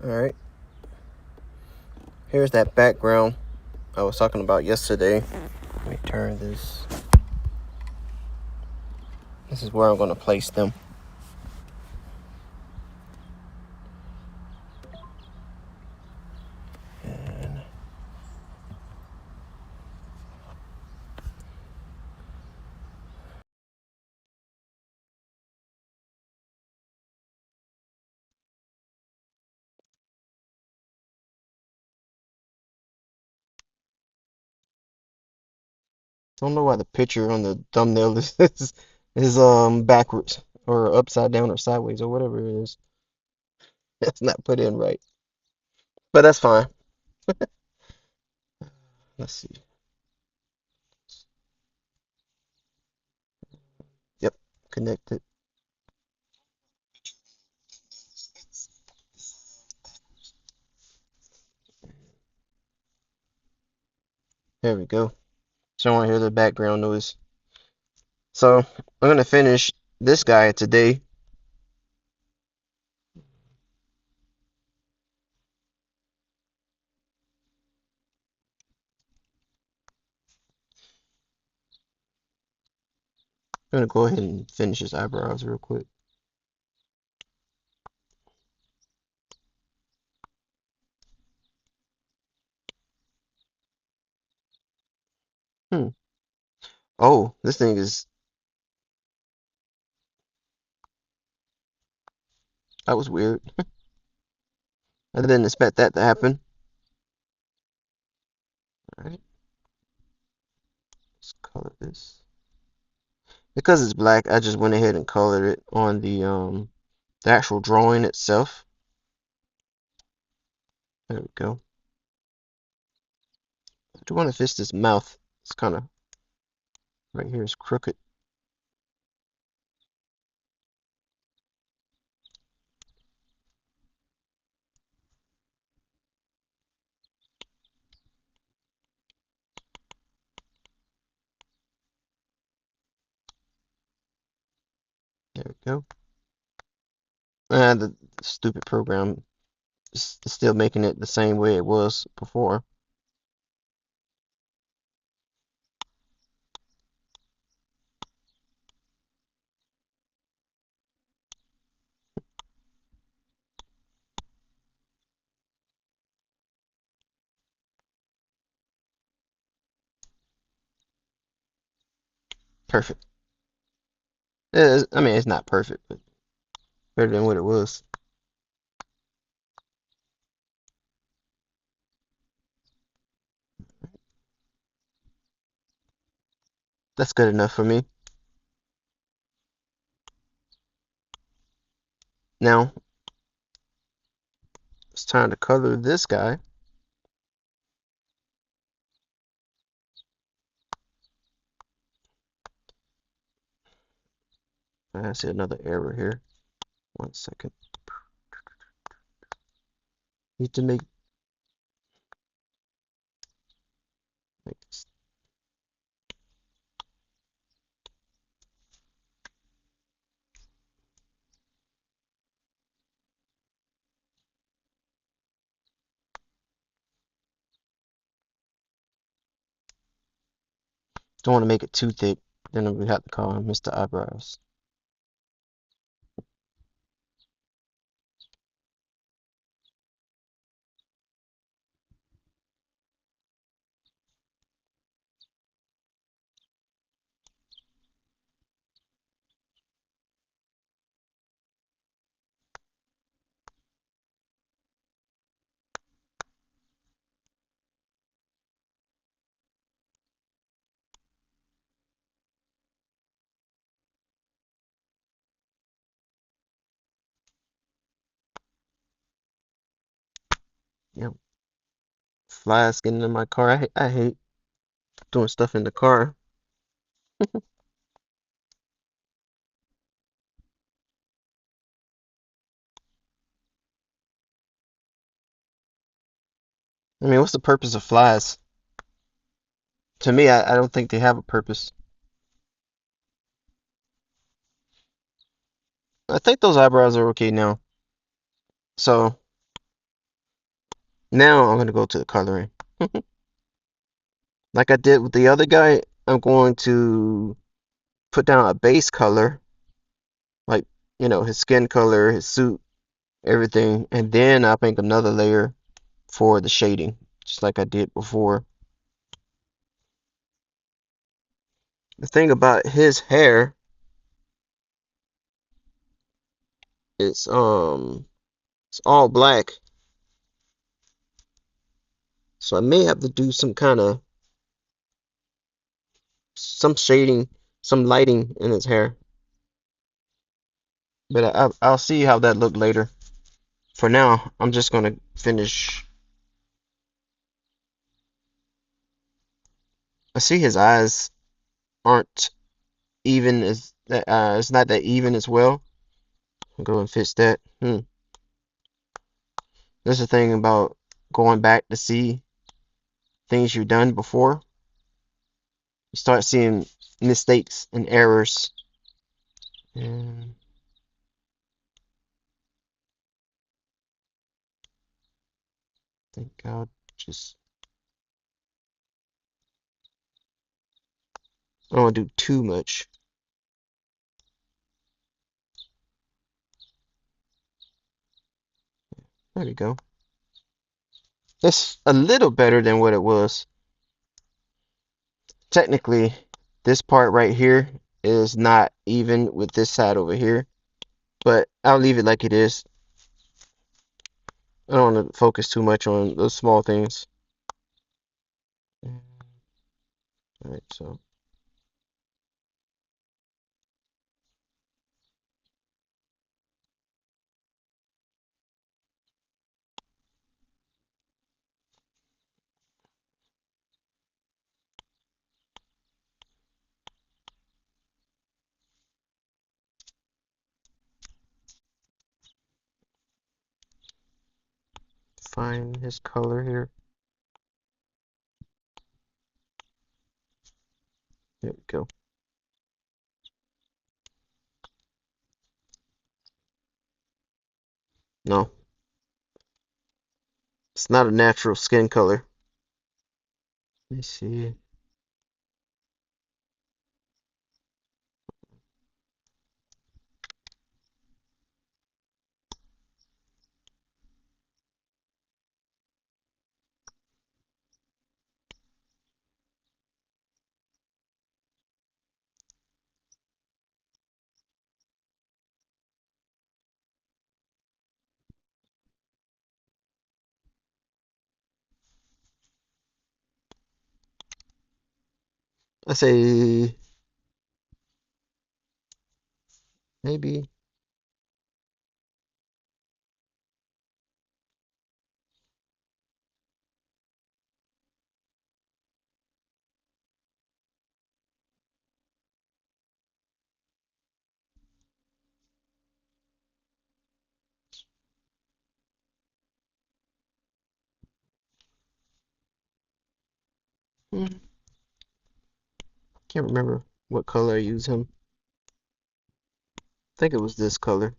Alright, here's that background I was talking about yesterday. Let me turn this. This is where I'm going to place them. And I don't know why the picture on the thumbnail is backwards or upside down or sideways or whatever it is. It's not put in right, but that's fine. Let's see. Yep, connected. There we go. So I want to hear the background noise. So I'm gonna finish this guy today. I'm gonna go ahead and finish his eyebrows real quick. Hmm. Oh, this thing is. That was weird. I didn't expect that to happen. Alright, let's color this. Because it's black, I just went ahead and colored it on the actual drawing itself. There we go. I do want to fix this mouth. It's kind of right here is crooked. There we go. The stupid program is still making it the same way it was before. Perfect. I mean, it's not perfect, but better than what it was. That's good enough for me. Now, it's time to color this guy. I see another error here. 1 second. Need to make this. Don't want to make it too thick. Then we have to call him Mr. Eyebrows. Yep. Flies getting in my car. I hate doing stuff in the car. I mean, what's the purpose of flies? To me, I don't think they have a purpose. I think those eyebrows are okay now. So Now I'm gonna go to the coloring. Like I did with the other guy, I'm going to put down a base color, like, his skin color, his suit, everything, and then I'll make another layer for the shading, just like I did before. The thing about his hair is it's all black, so I may have to do some shading, some lighting in his hair, but I'll see how that look later. For now, I'm just gonna finish. I see his eyes aren't even as that. It's not that even as well. I'll go and fix that. That's the thing about going back to see things you've done before. You start seeing mistakes and errors. And I think I'll just. I don't want to do too much. There we go. That's a little better than what it was. Technically, this part right here is not even with this side over here, but I'll leave it like it is. I don't want to focus too much on those small things. Alright, so find his color here. There we go. No, it's not a natural skin color. Let me see. I say maybe. Can't remember what color I used him. I think it was this color.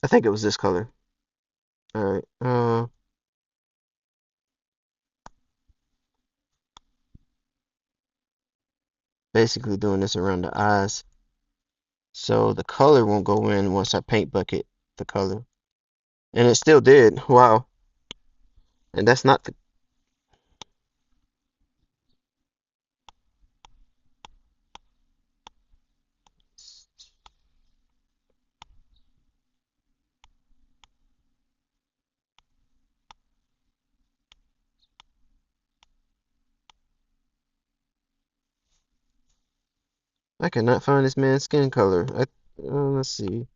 I think it was this color. Alright. Basically doing this around the eyes. So the color won't go in once I paint bucket the color. And it still did. Wow. And that's not the. I cannot find this man's skin color. Let's see.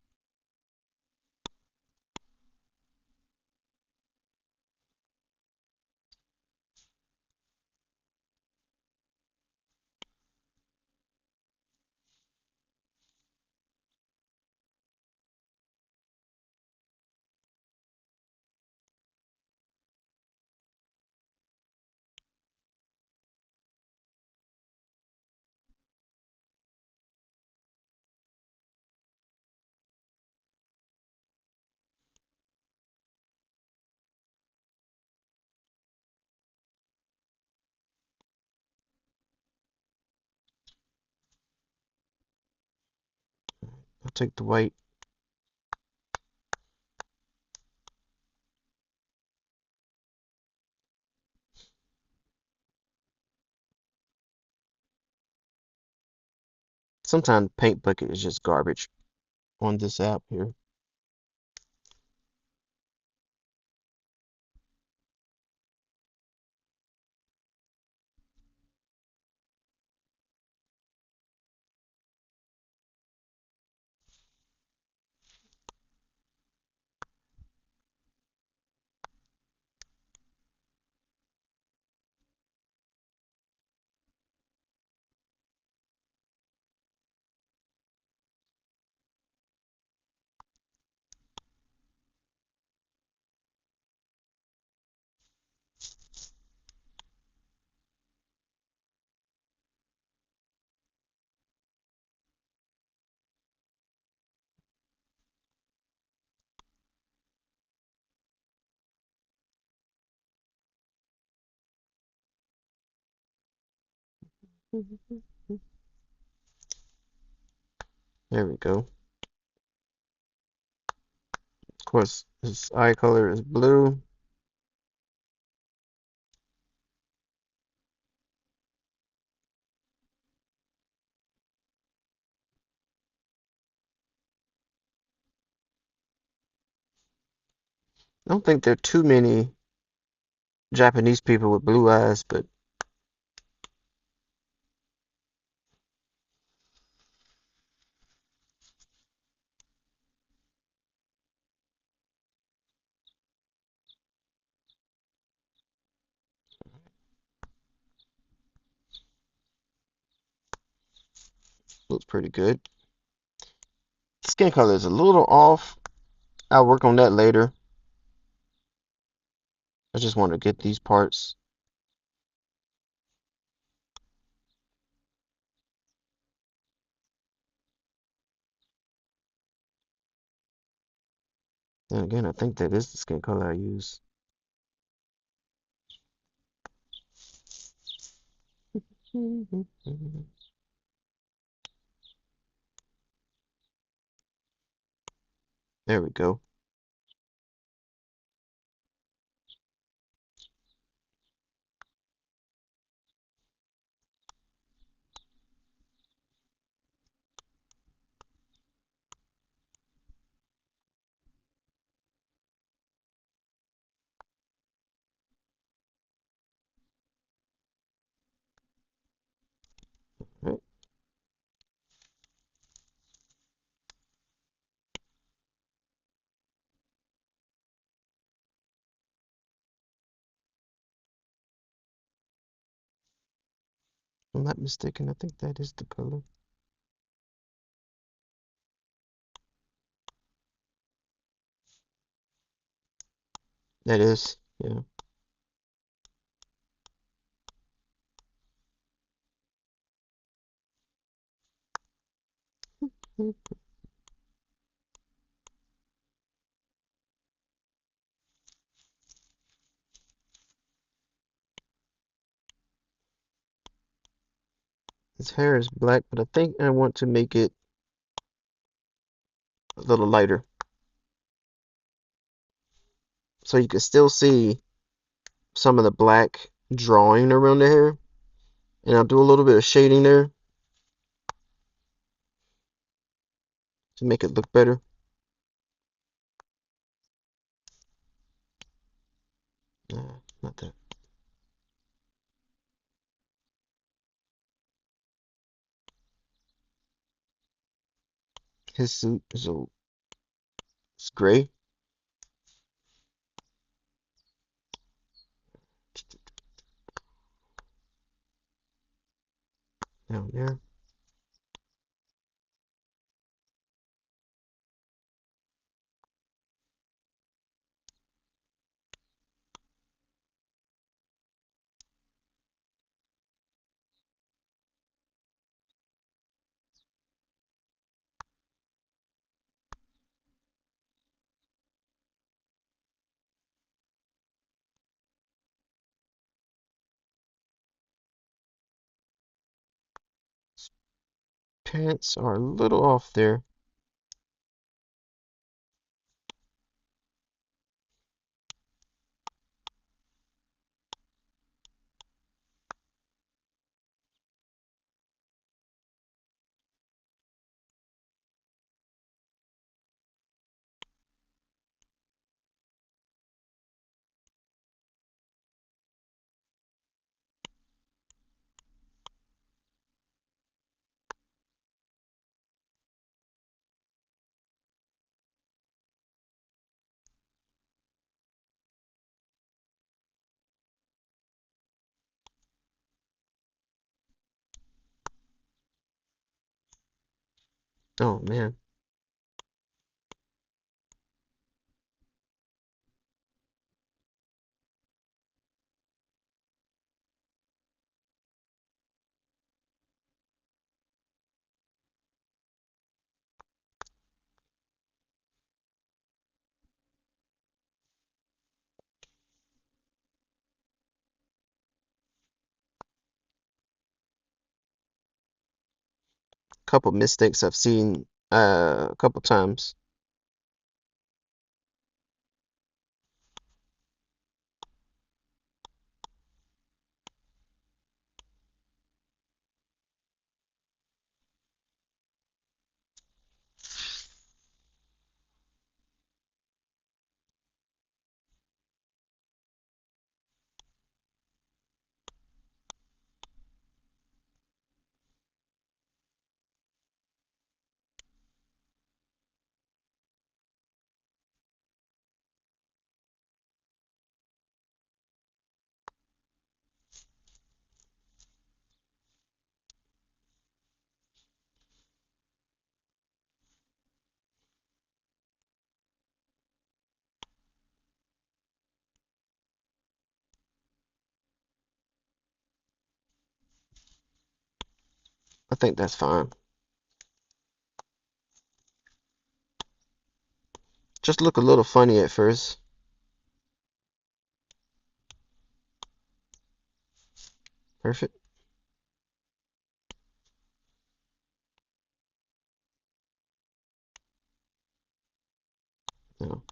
take the white. Sometimes paint bucket is just garbage on this app here. There we go. Of course, his eye color is blue. I don't think there are too many Japanese people with blue eyes, but looks pretty good. Skin color is a little off. I'll work on that later. I just want to get these parts. And again, I think that is the skin color I use. There we go. Right. If I'm not mistaken, I think that is the color. That is, yeah. His hair is black, but I think I want to make it a little lighter. So you can still see some of the black drawing around the hair. And I'll do a little bit of shading there to make it look better. Not that. His suit is it's gray. Down there. Pants are a little off there. Oh man, couple mistakes I've seen a couple times. I think that's fine. Just look a little funny at first. Perfect. Now,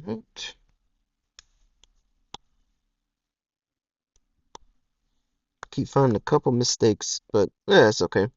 right. Keep finding a couple mistakes, but yeah, it's okay.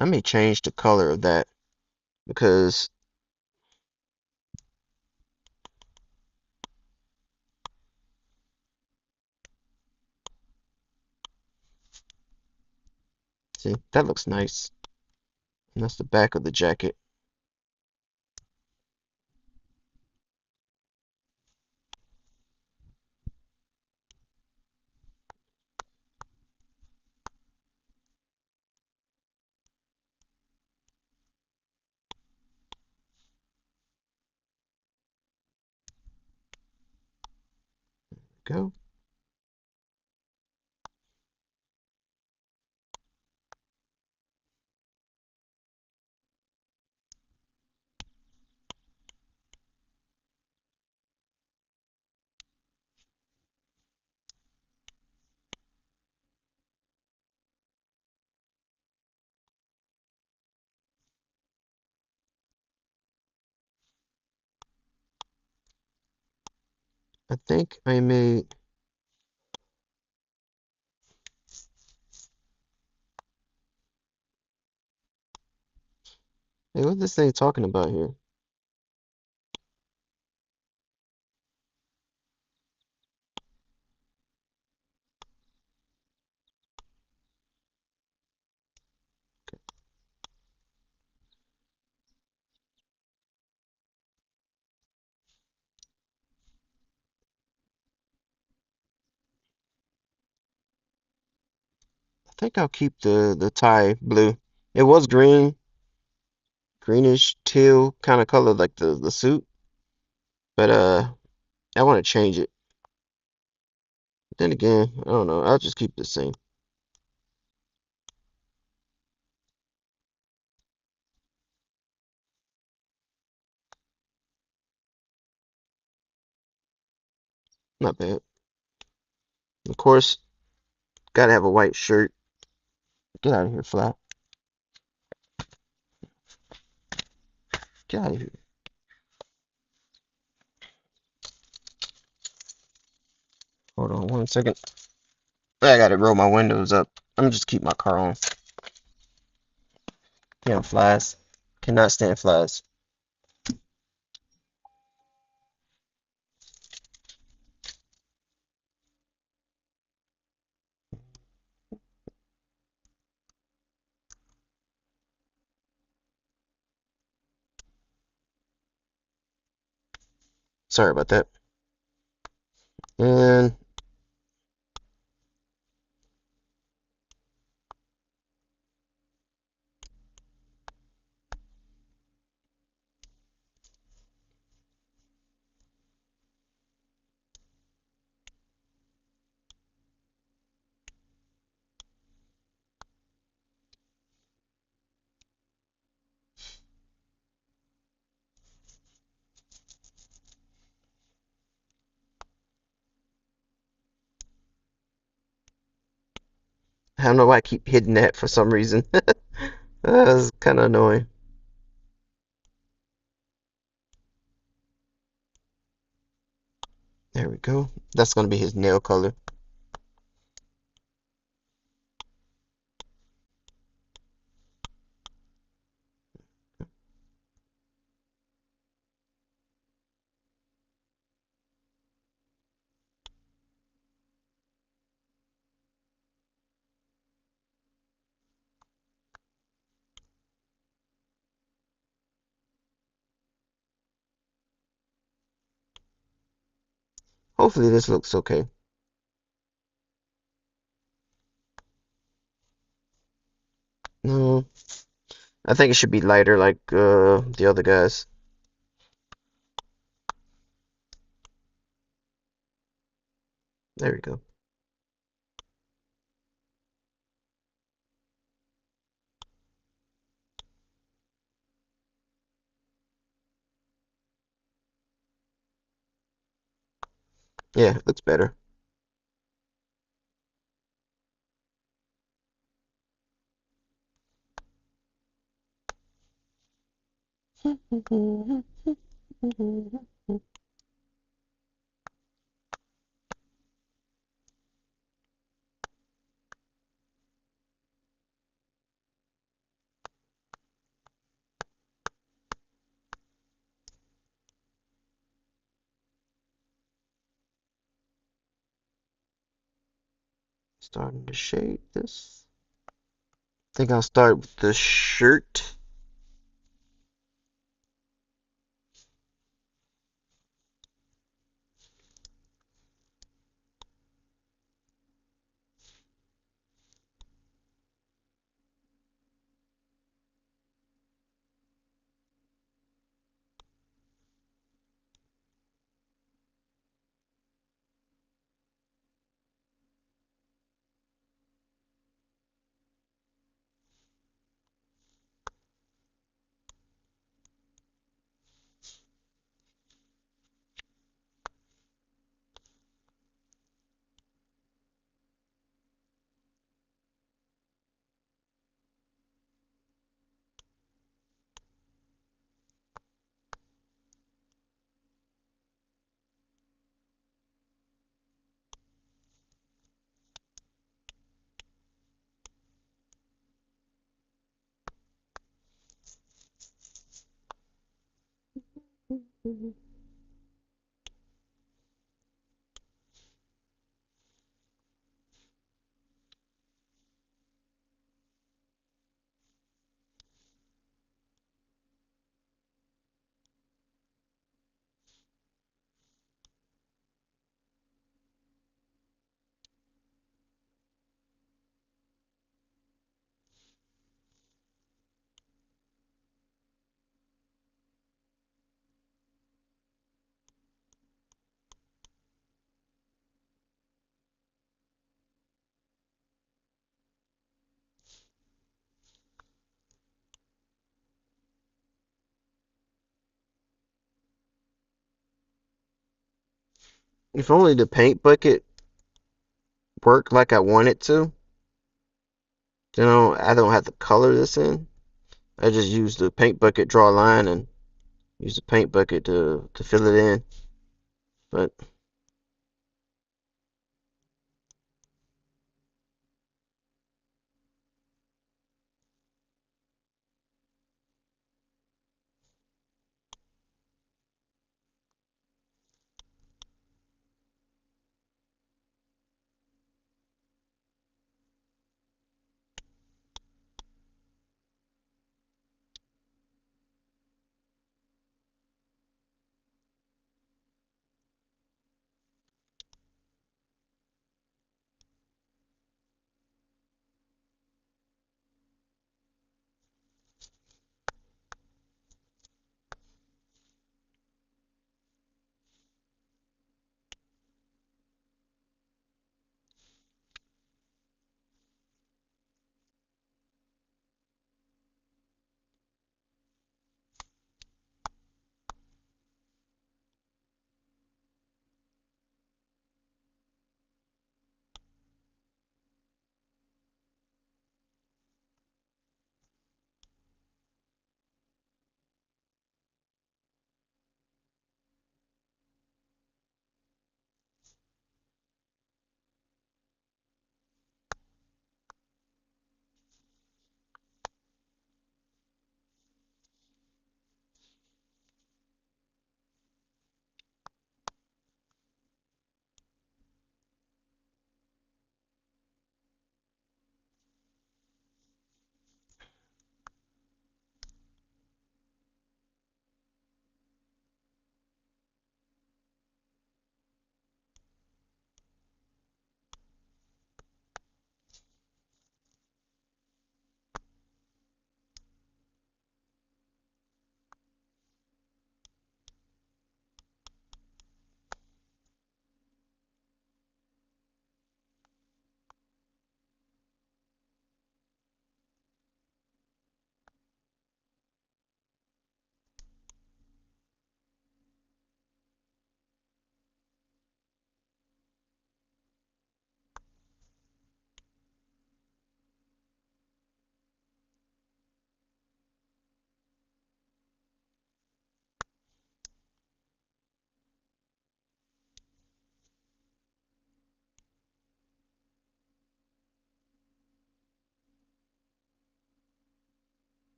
I may change the color of that because see, that looks nice. And that's the back of the jacket. Go. I think I may. Hey, what's this thing talking about here? I think I'll keep the tie blue. It was green, greenish teal kind of color like the suit, but I want to change it. Then again, I don't know. I'll just keep the same. Not bad. Of course, gotta have a white shirt. Get out of here, Fly. Get out of here. Hold on 1 second. I gotta roll my windows up. I'm just keep my car on. Damn flies. Cannot stand flies. Sorry about that. And I don't know why I keep hitting that for some reason. That's kind of annoying. There we go. That's gonna be his nail color. Hopefully this looks okay. No, I think it should be lighter like the other guys. There we go. Yeah, it looks better. Starting to shade this. I think I'll start with the shirt. If only the paint bucket worked like I want it to, then I don't have to color this in. I just use the paint bucket, draw a line, and use the paint bucket to fill it in. But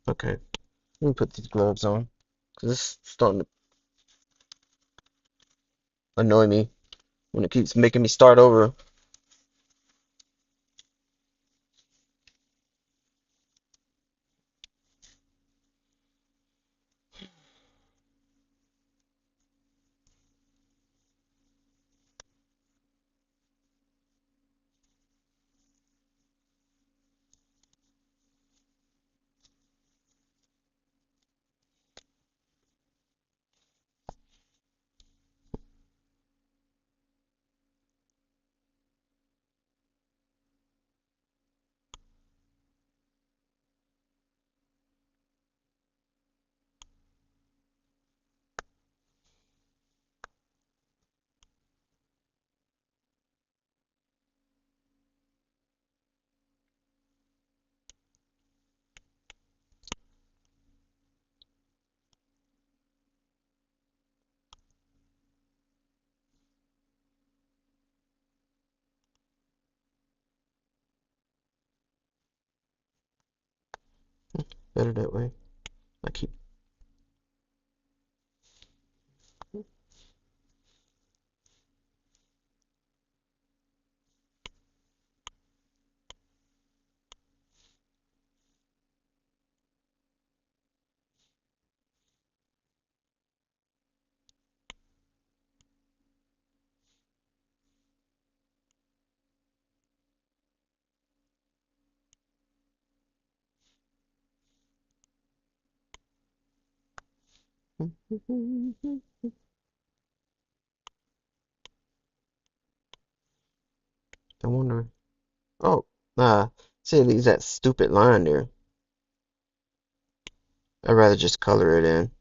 okay, let me put these gloves on because it's starting to annoy me when it keeps making me start over. Better that way. I keep. I wonder. Oh, see, it leaves that stupid line there. I'd rather just color it in.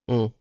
Mm,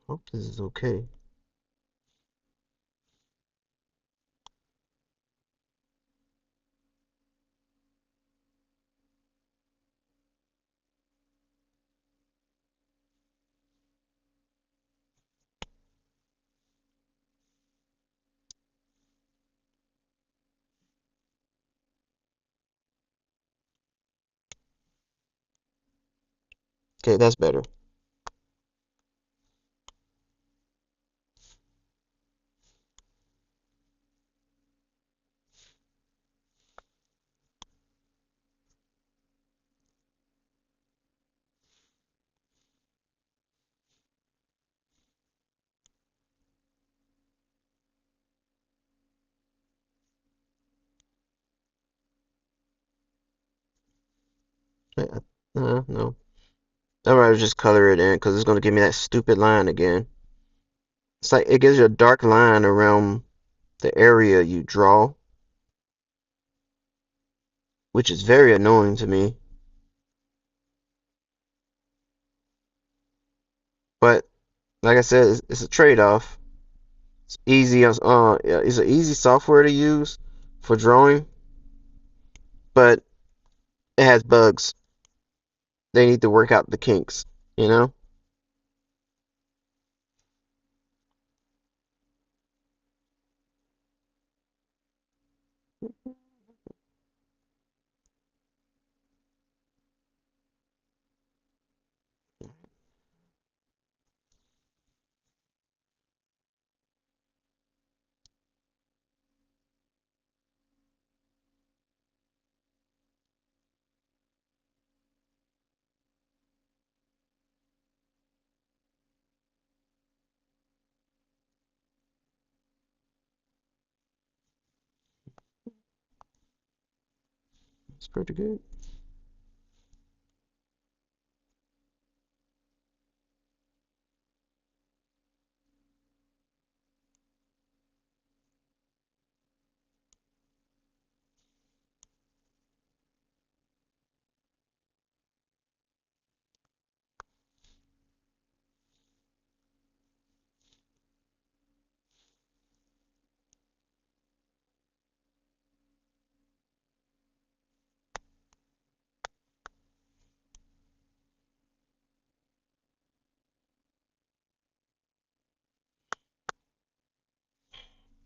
hope this is okay. Okay, that's better. Yeah, no. I'd rather just color it in because it's gonna give me that stupid line again. It's like it gives you a dark line around the area you draw, which is very annoying to me. But like I said, it's a trade-off. It's easy, yeah, it's an easy software to use for drawing, but it has bugs. They need to work out the kinks, you know? It's pretty good.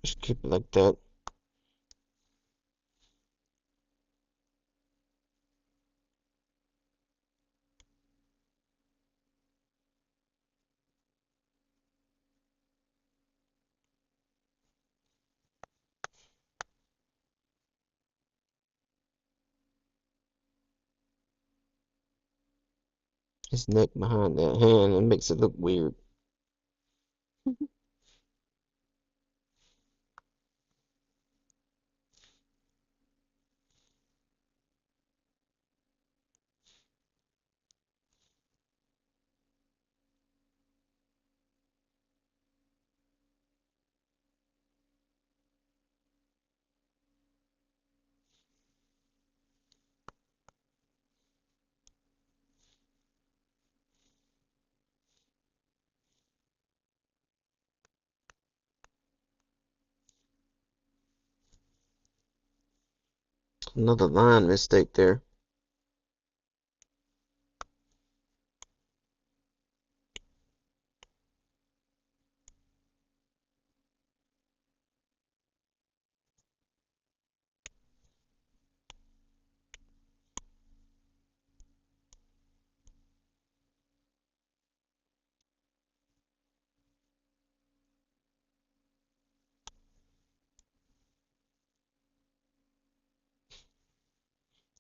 Just keep it like that. His neck behind that hand, it makes it look weird. Another line mistake there.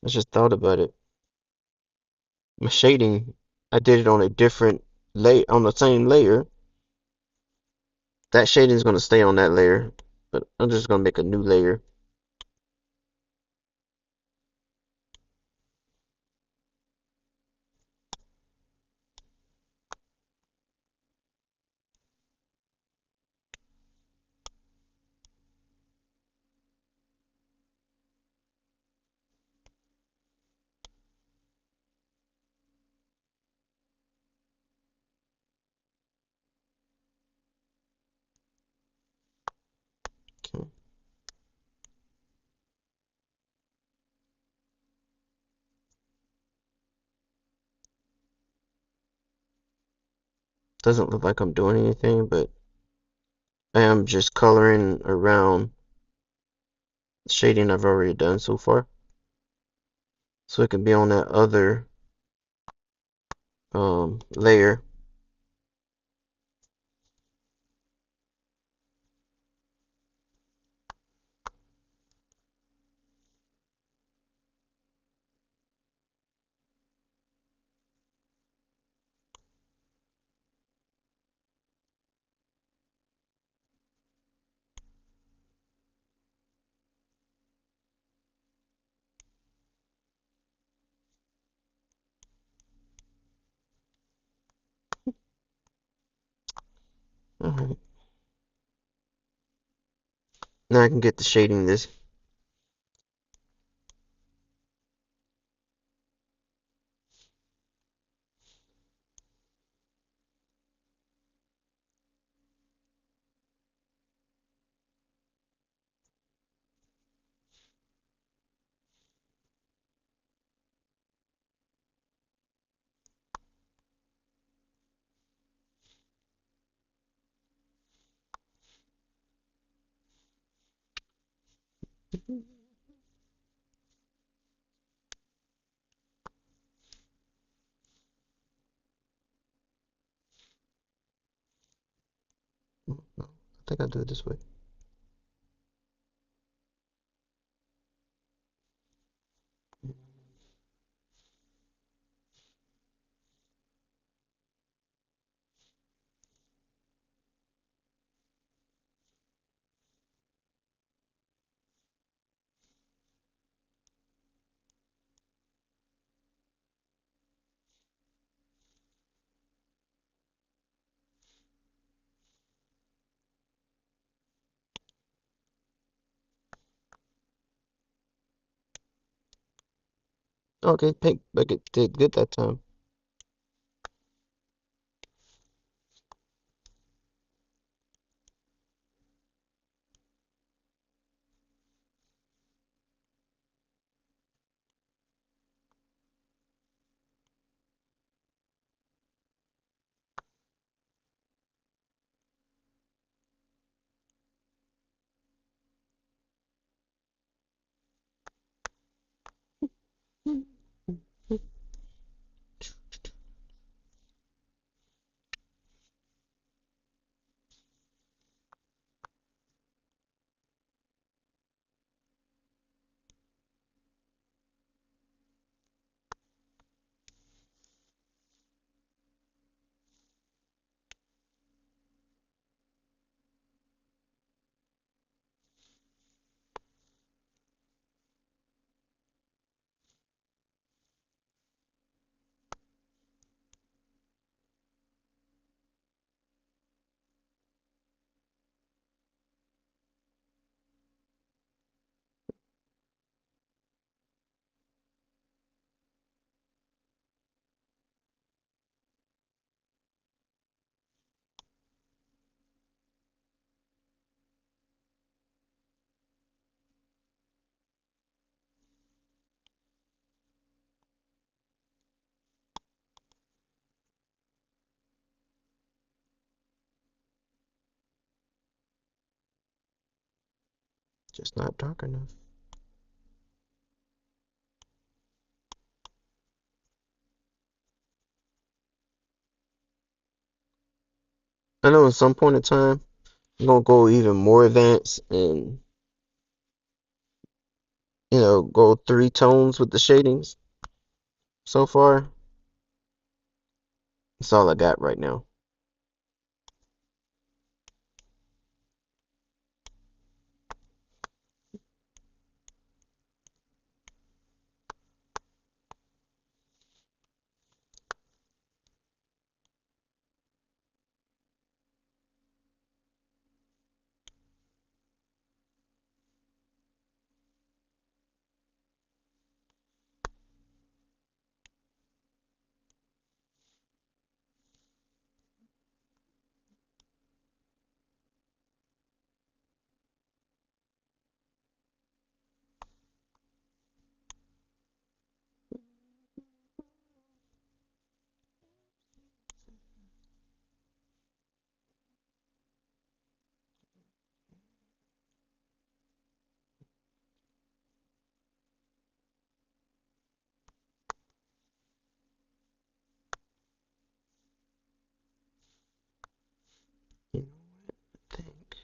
I just thought about it. My shading, I did it on a different layer, on the same layer. That shading is going to stay on that layer, but I'm just going to make a new layer. Okay. Doesn't look like I'm doing anything, but I am just coloring around the shading I've already done so far. So it can be on that other layer. Alright. Now I can get the shading this. No, I think I'll do it this way. Okay, pink bucket did good that time. Just not dark enough. I know at some point in time I'm gonna go even more advanced and go 3 tones with the shadings. So far, that's all I got right now. You know what?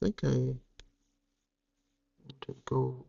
I think I want to go.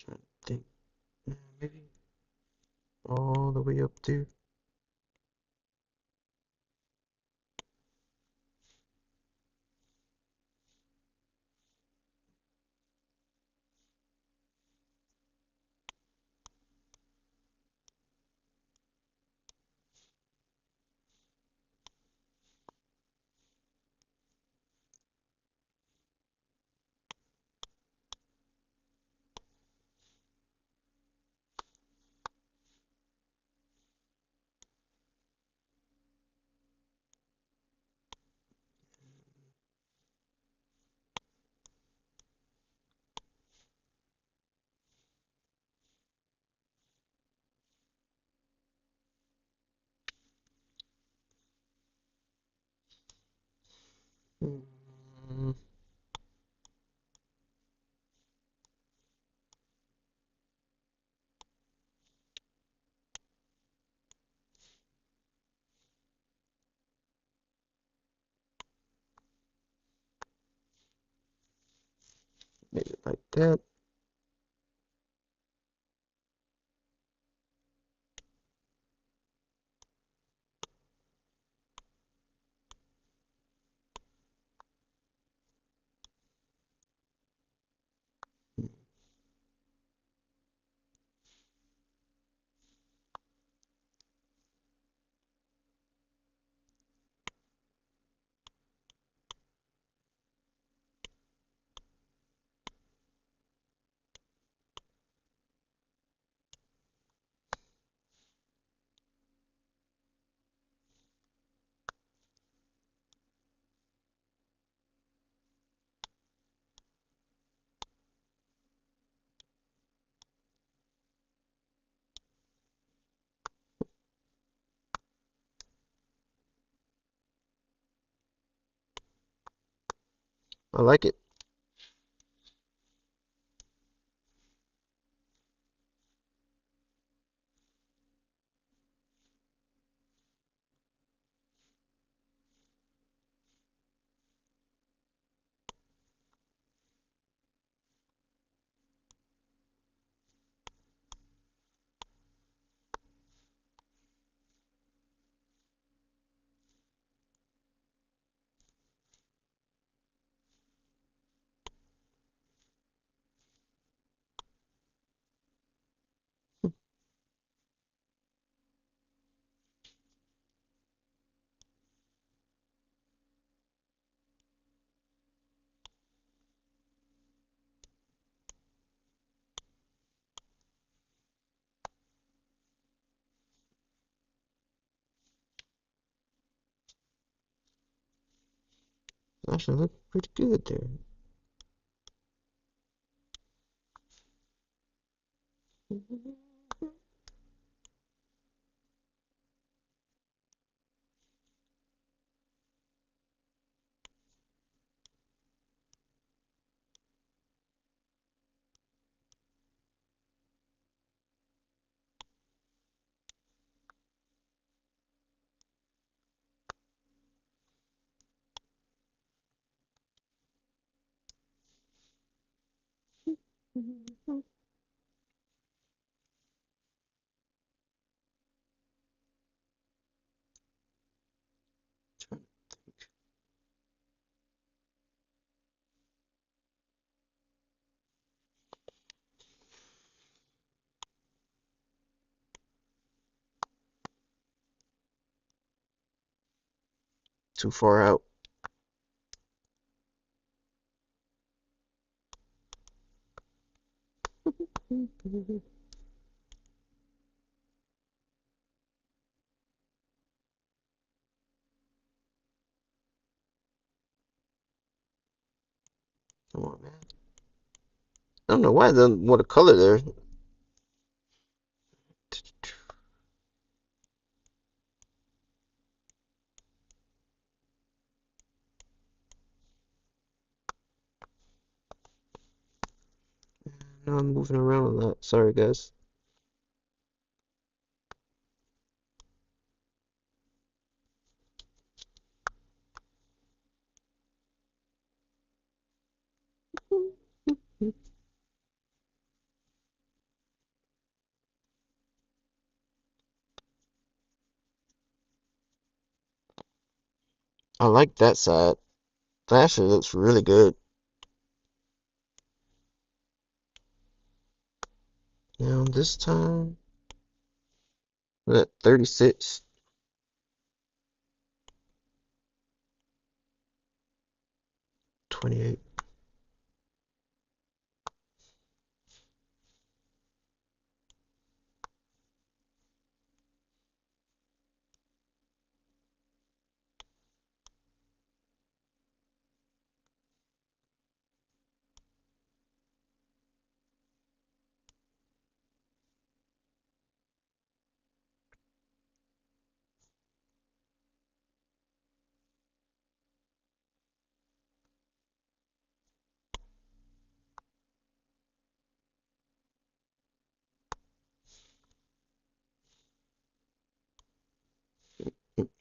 Trying to think. Maybe all the way up there. Maybe like that. I like it. Actually, look pretty good there. Too far out. Come on, man. I don't know why it doesn't want a color there. Now I'm moving around a lot. Sorry, guys. I like that side. That actually looks really good. Now this time, we're at 36, 28.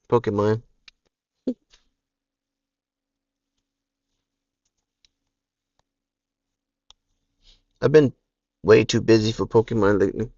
Pokemon. I've been way too busy for Pokemon lately.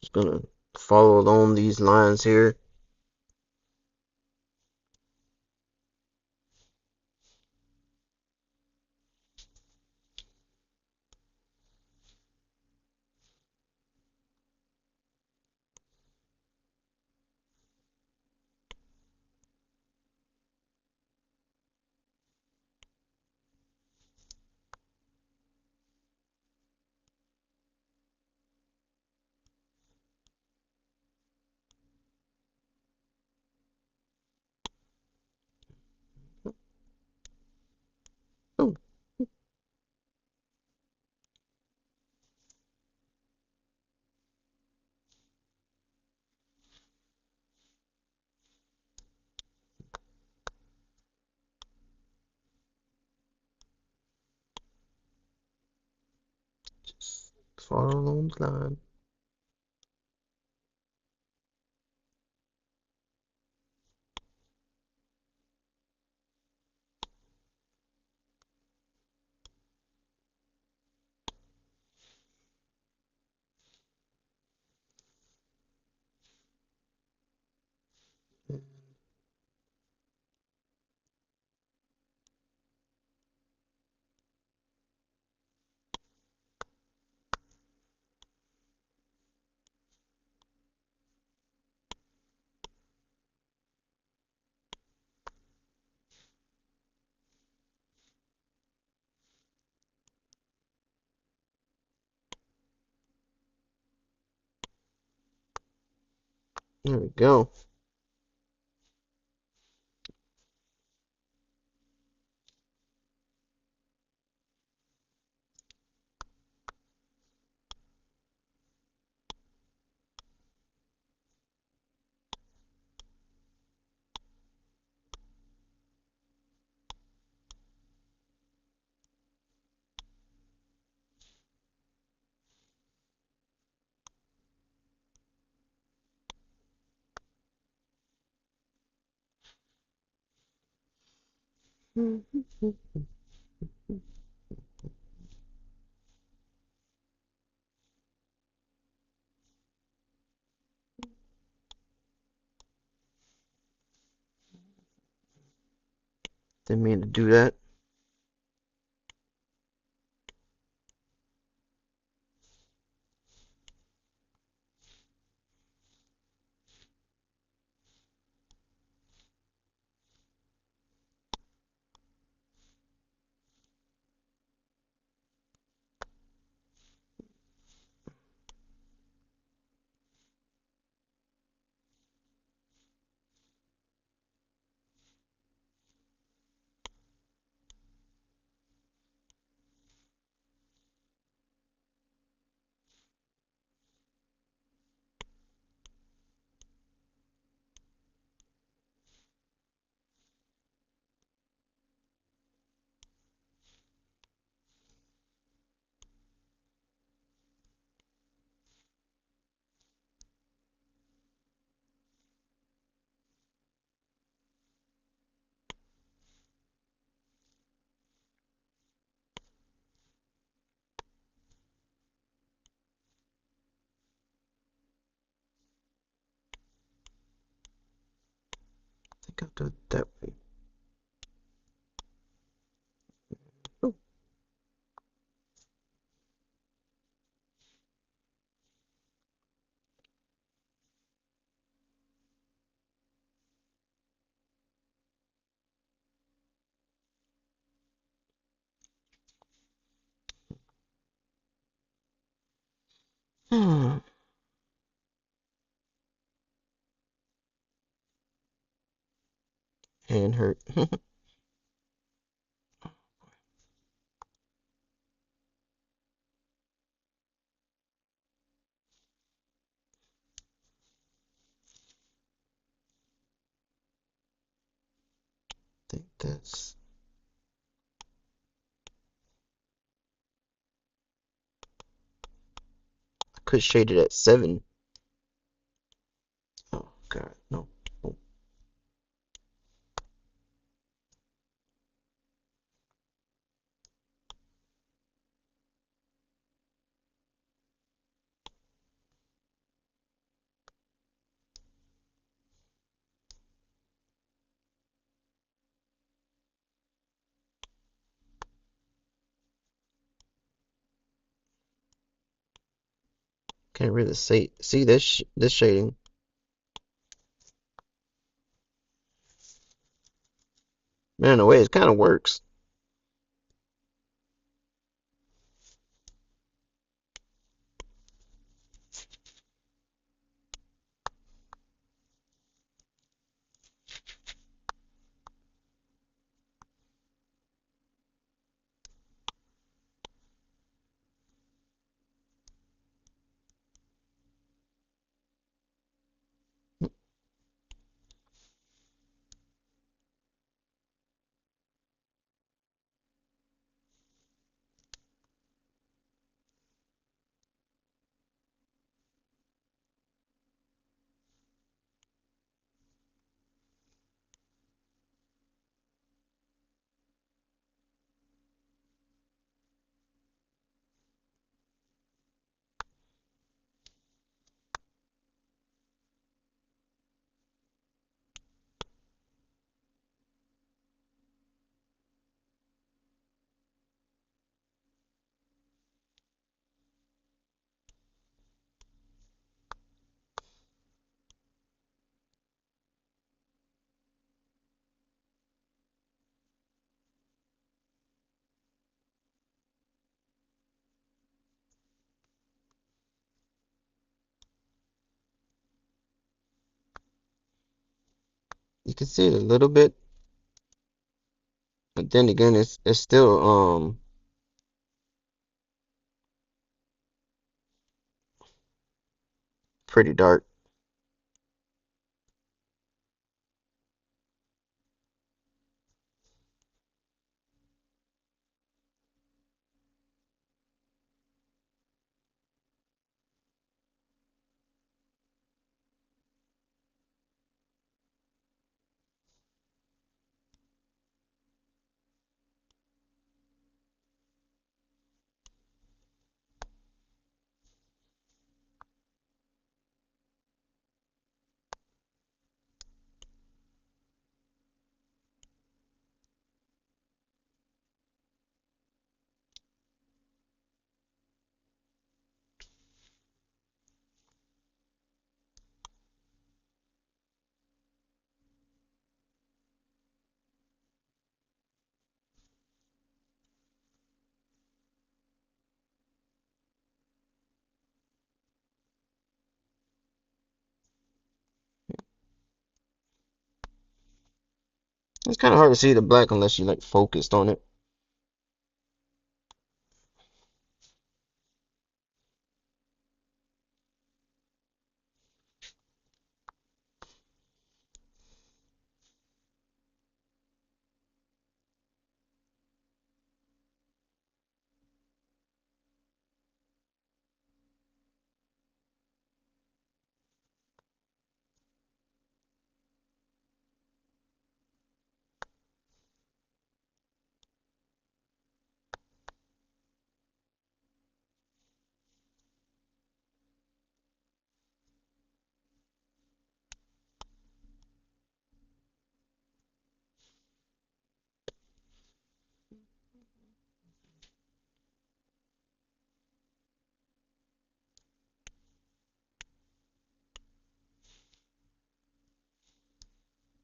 Just gonna follow along these lines here. Oh, just follow along the line. There we go. Didn't mean to do that. I'll do it that way. Oh. Hand hurt. I think that's. I could shade it at 7. Oh God, no. Oh, can't really see this shading. Man, in a way, it kind of works. You can see it a little bit, but then again, it's still pretty dark. It's kind of hard to see the black unless you like focused on it.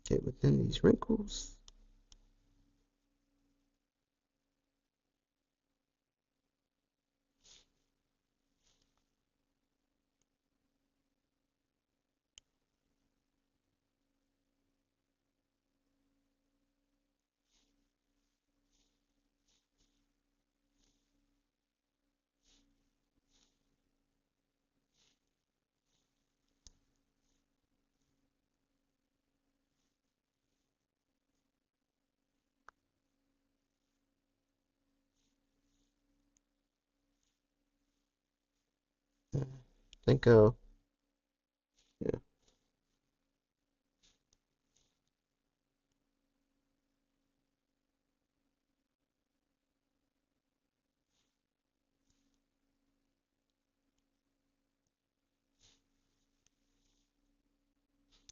Get within these wrinkles. I think yeah.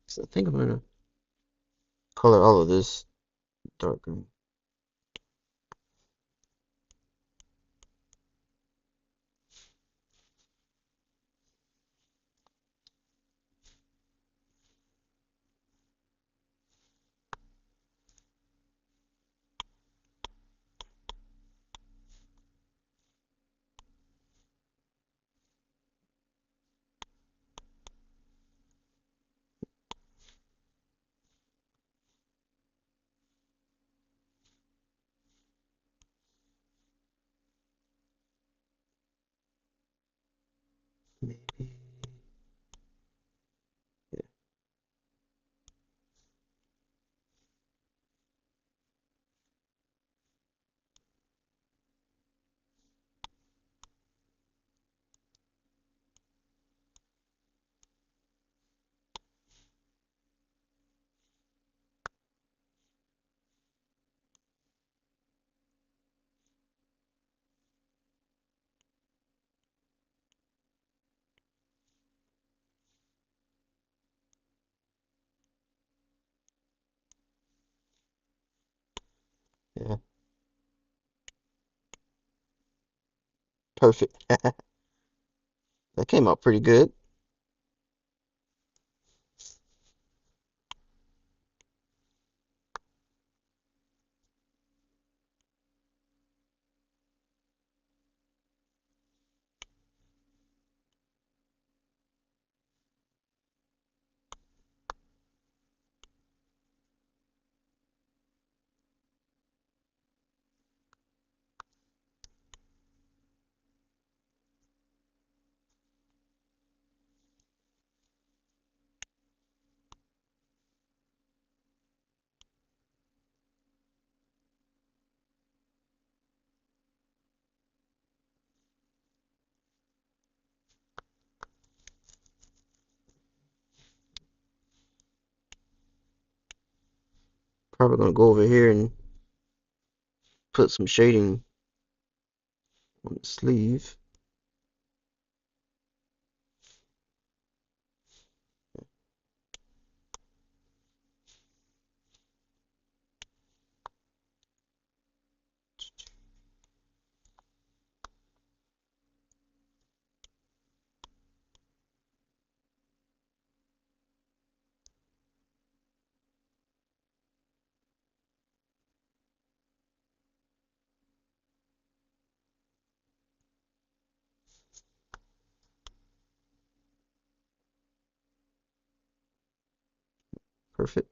So I think I'm gonna color all of this dark green. Maybe yeah, yeah. Perfect. That came out pretty good. Probably gonna go over here and put some shading on the sleeve. Perfect.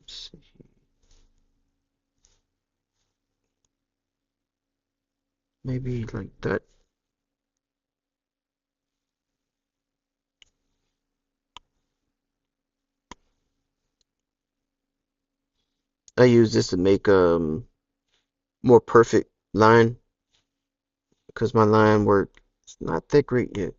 Let's see. Maybe like that. I use this to make more perfect line because my line work is not that great yet.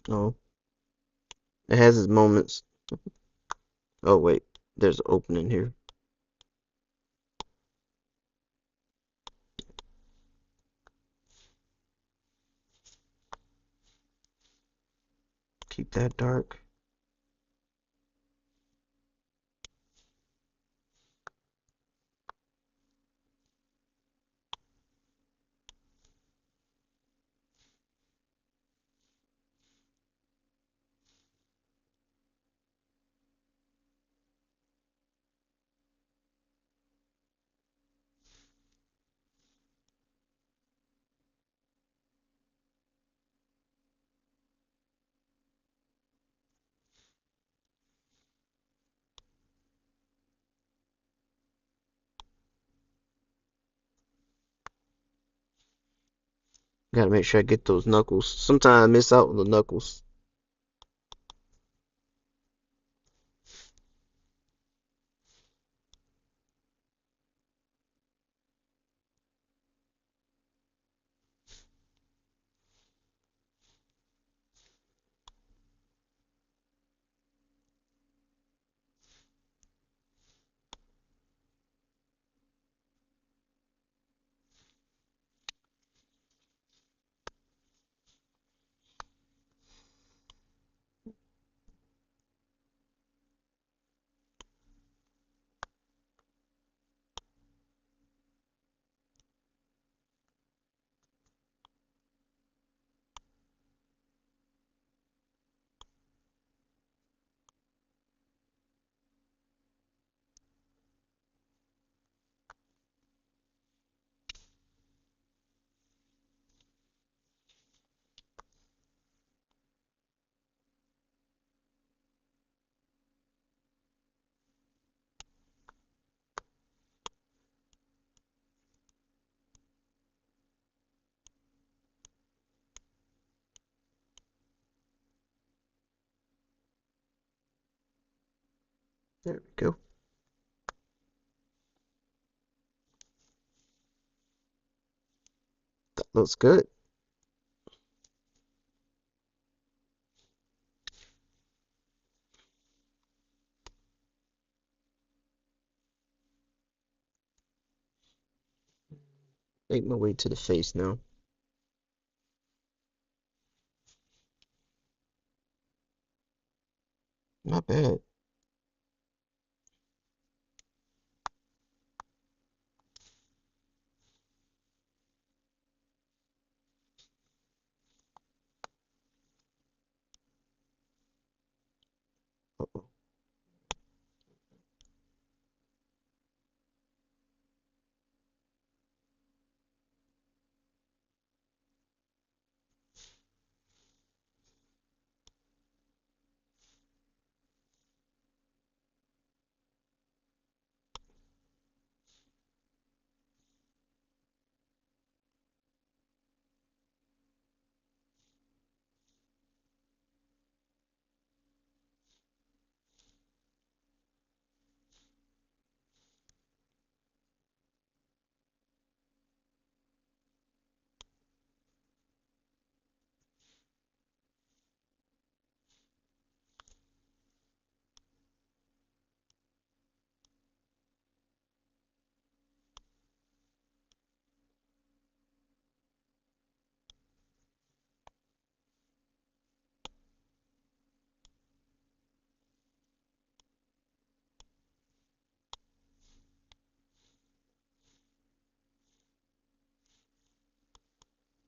Oh, it has its moments. Oh wait, there's an opening here. Keep that dark. Gotta make sure I get those knuckles. Sometimes I miss out on the knuckles. There we go. That looks good. Make my way to the face now. Not bad. Uh-oh.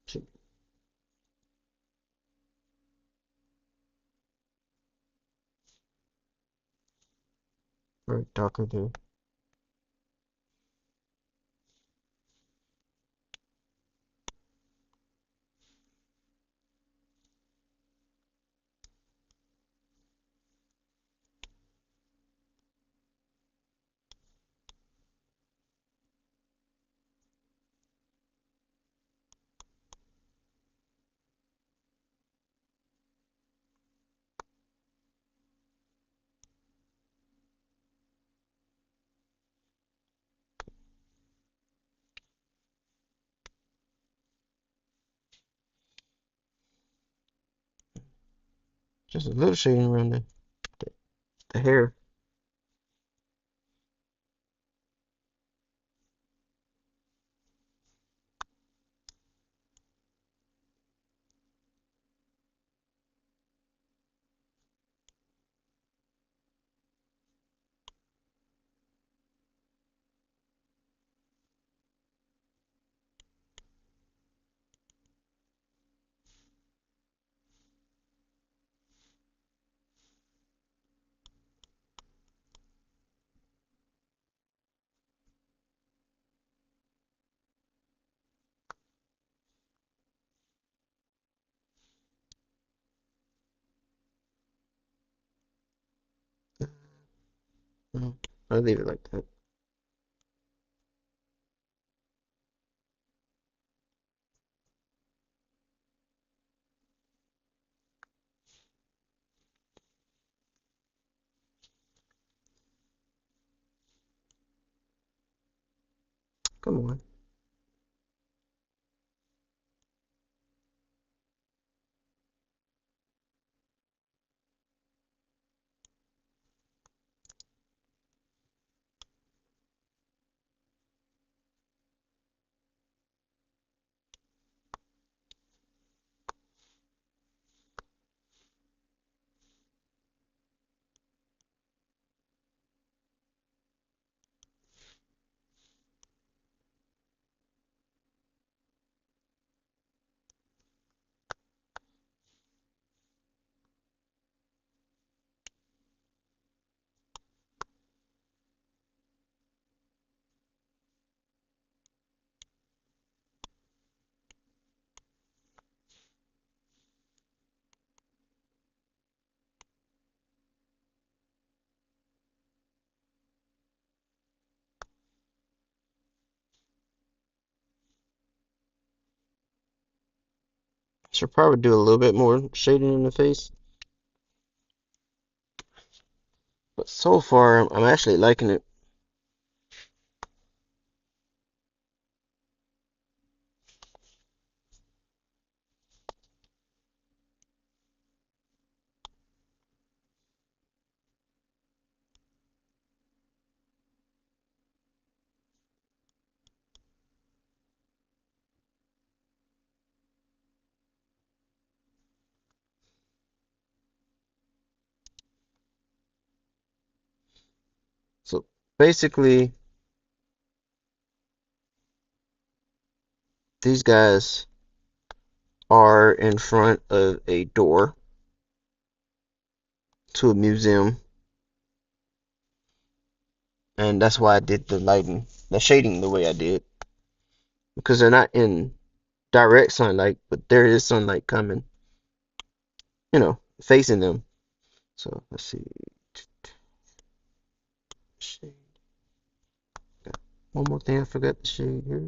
Should be very darker there. Just a little shading around the, the hair. I'll leave it like that. Come on. Should probably do a little bit more shading in the face. But so far, I'm actually liking it. So basically, these guys are in front of a door to a museum, and that's why I did the lighting, the shading the way I did, because they're not in direct sunlight, but there is sunlight coming, facing them. So let's see. Shade. Got one more thing I forgot to shade here.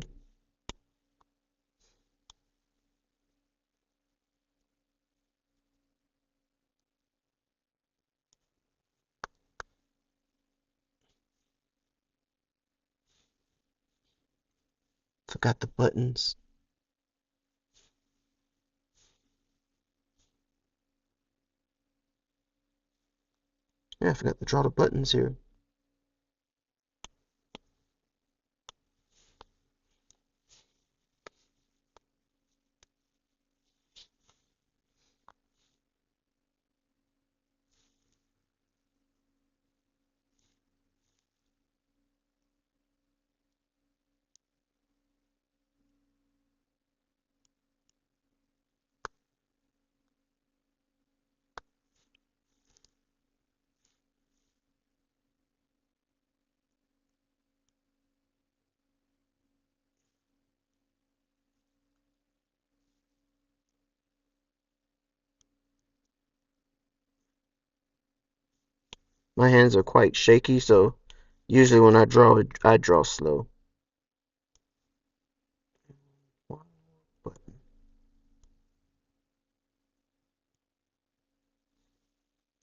Forgot the buttons. Yeah, I forgot to draw the buttons here. My hands are quite shaky, so usually when I draw, I draw slow.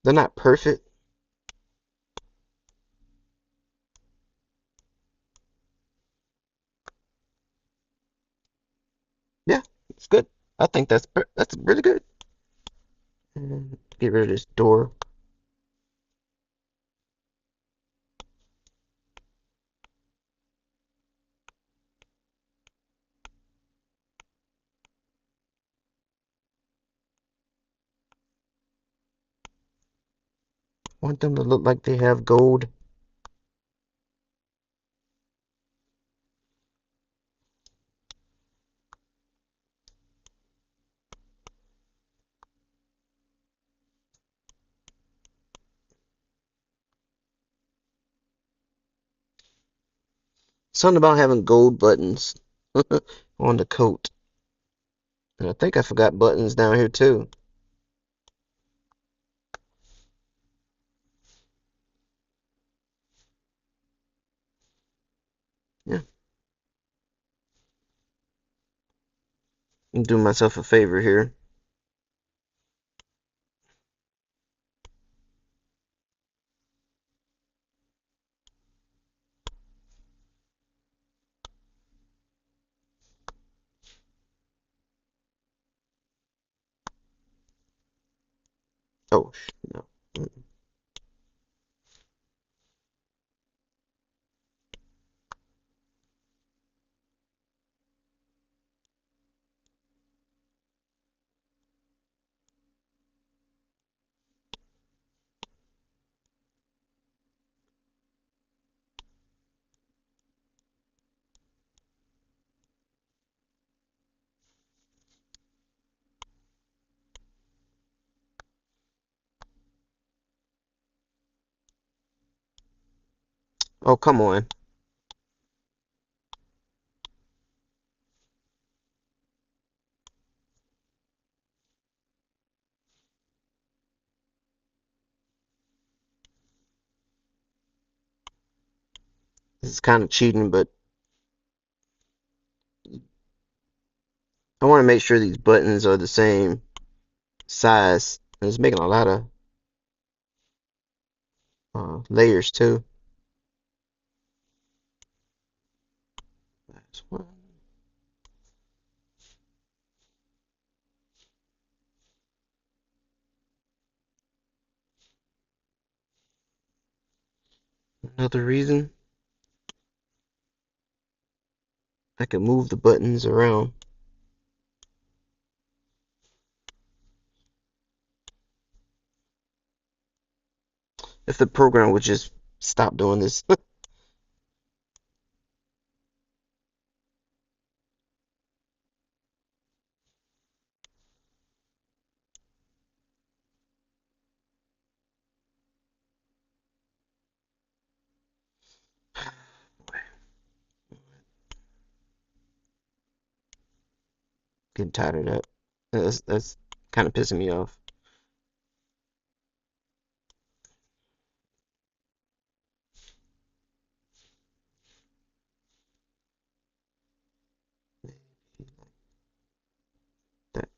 They're not perfect. Yeah, it's good. I think that's really good. Get rid of this door. Want them to look like they have gold. Something about having gold buttons on the coat. And I think I forgot buttons down here too. Yeah, I'm doing myself a favor here. Oh, no. Oh, come on. This is kind of cheating, but I want to make sure these buttons are the same size. And it's making a lot of layers too. That's one. Another reason I can move the buttons around. If the program would just stop doing this. Getting tired of that. That's kind of pissing me off. That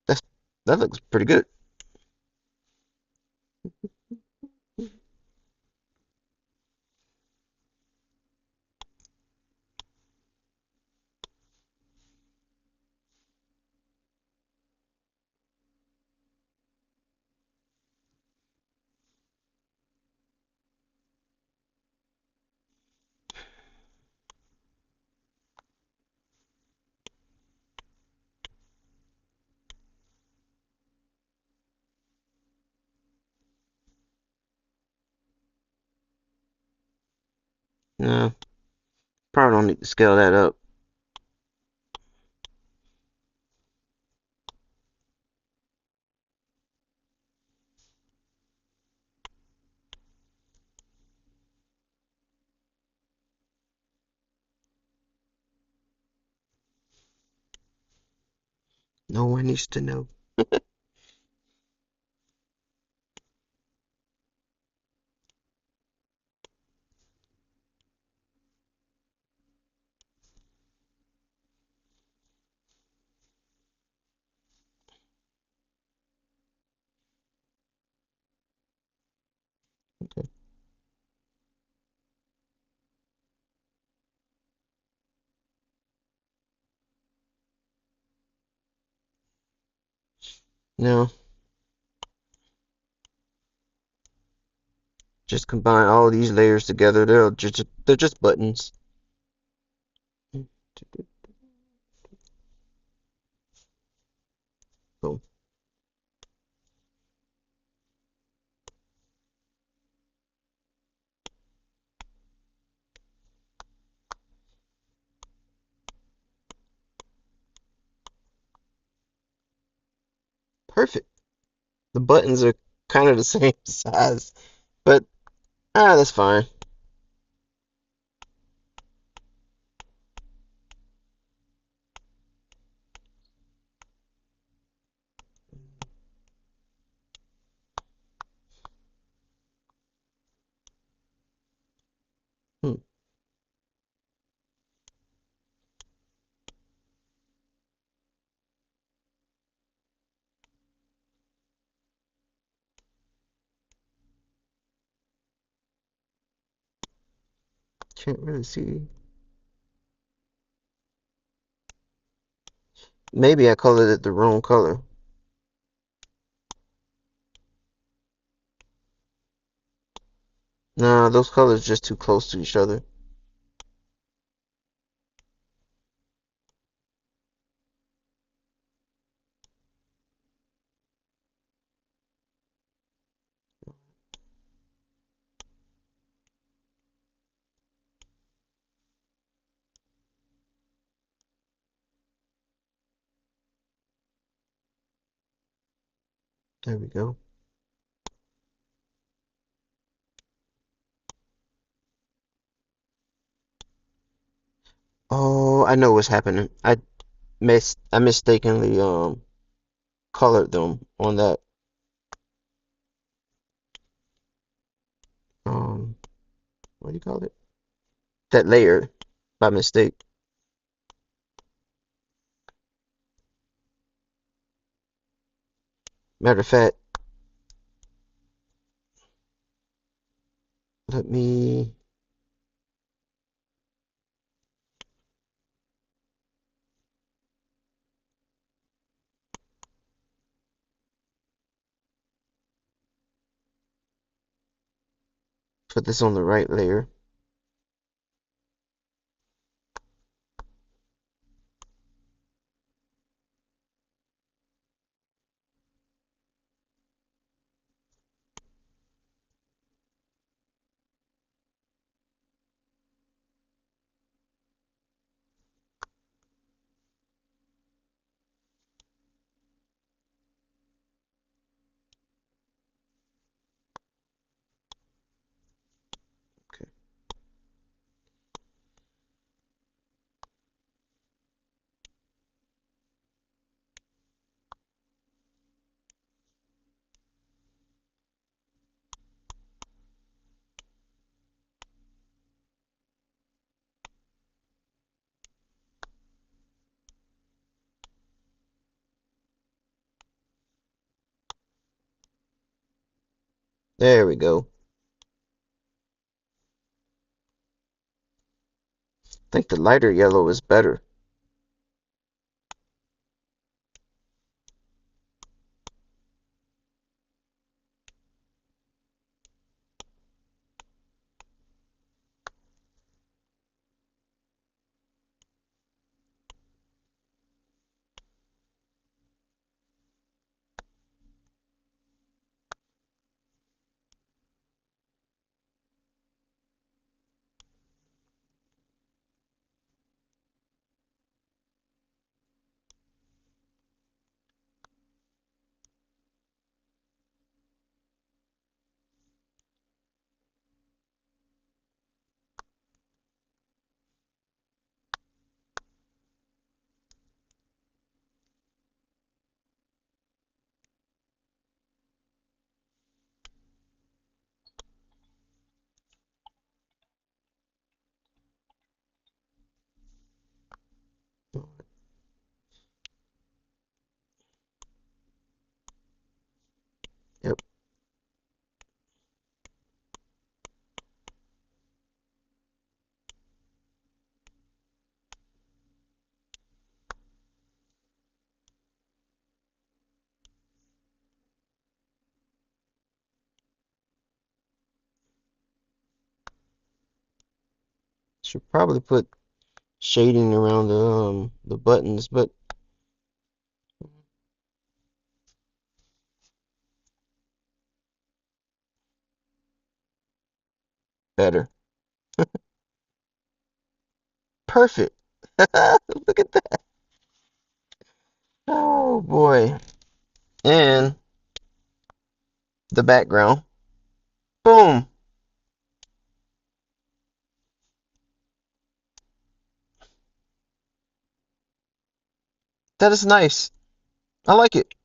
that's that looks pretty good. No, probably don't need to scale that up. No one needs to know. Okay. Now, just combine all these layers together. They're just buttons. Boom. Perfect. The buttons are kind of the same size, but that's fine. Hmm. Can't really see. Maybe I colored it the wrong color. Nah, those colors just too close to each other. There we go. Oh, I know what's happening. I mistakenly colored them on that um what do you call it? That layer by mistake. Matter of fact, let me put this on the right layer. Okay. There we go. I think the lighter yellow is better. Yep. Should probably put shading around the buttons, but better. Perfect. Look at that. Oh boy. And the background. Boom. That is nice. I like it.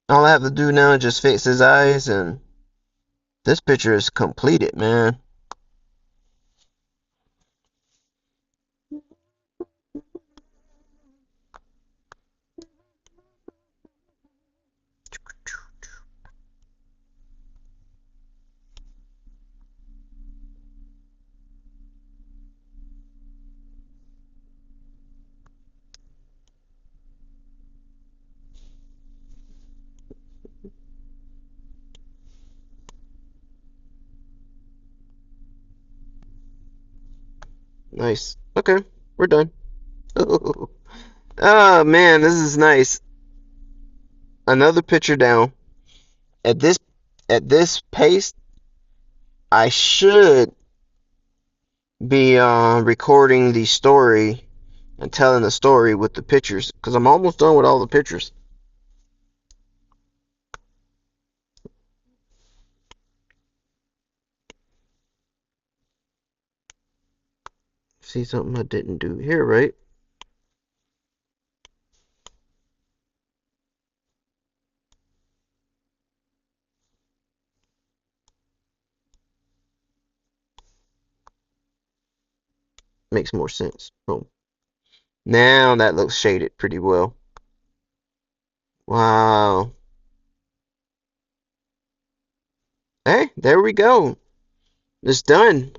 All I have to do now is just fix his eyes, and this picture is completed, man. Nice. Okay, we're done. Oh man, this is nice. Another picture down. At this pace, I should be recording the story and telling the story with the pictures because I'm almost done with all the pictures. See something I didn't do here, right? Makes more sense. Boom. Now that looks shaded pretty well. Wow. Hey, there we go. It's done.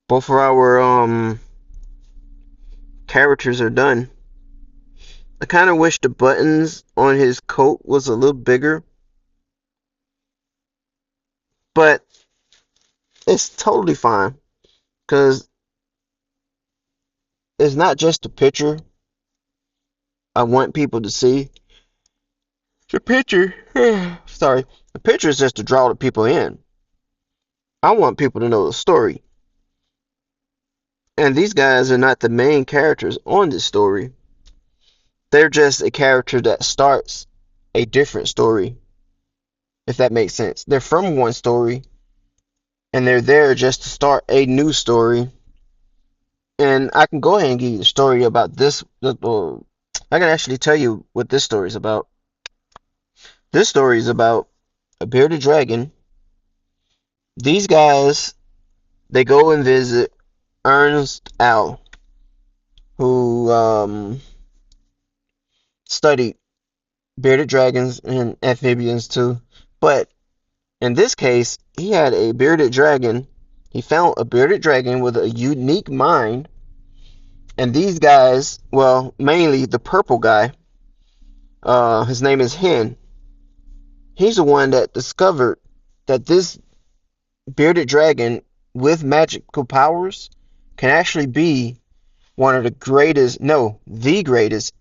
Both of our characters are done. I kind of wish the buttons on his coat was a little bigger, but it's totally fine because it's not just a picture I want people to see. The picture, sorry, the picture is just to draw the people in. I want people to know the story. And these guys are not the main characters on this story. They're just a character that starts a different story, if that makes sense. They're from one story, and they're there just to start a new story. And I can go ahead and give you the story about this. I can actually tell you what this story is about. This story is about a bearded dragon. These guys, they go and visit Ernst Owl, who studied bearded dragons and amphibians too. But in this case, he had a bearded dragon. He found a bearded dragon with a unique mind. And these guys, well, mainly the purple guy, his name is Hen. He's the one that discovered that this bearded dragon with magical powers can actually be one of the greatest, no, the greatest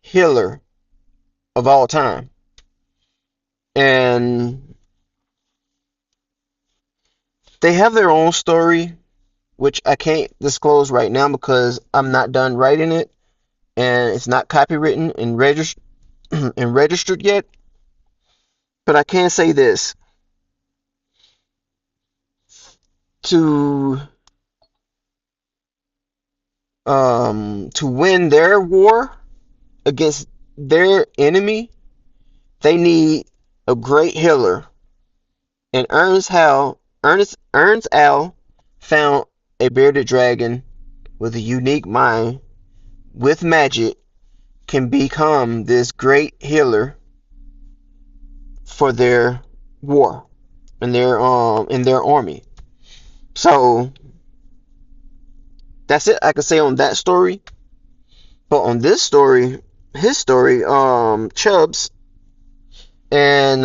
healer of all time. And they have their own story, which I can't disclose right now because I'm not done writing it and it's not copywritten and registered yet. But I can say this: to to win their war against their enemy, they need a great healer. And Ernest Owl found a bearded dragon with a unique mind with magic can become this great healer for their war in their army. So that's it I can say on that story. But on this story, his story, Chubbs, and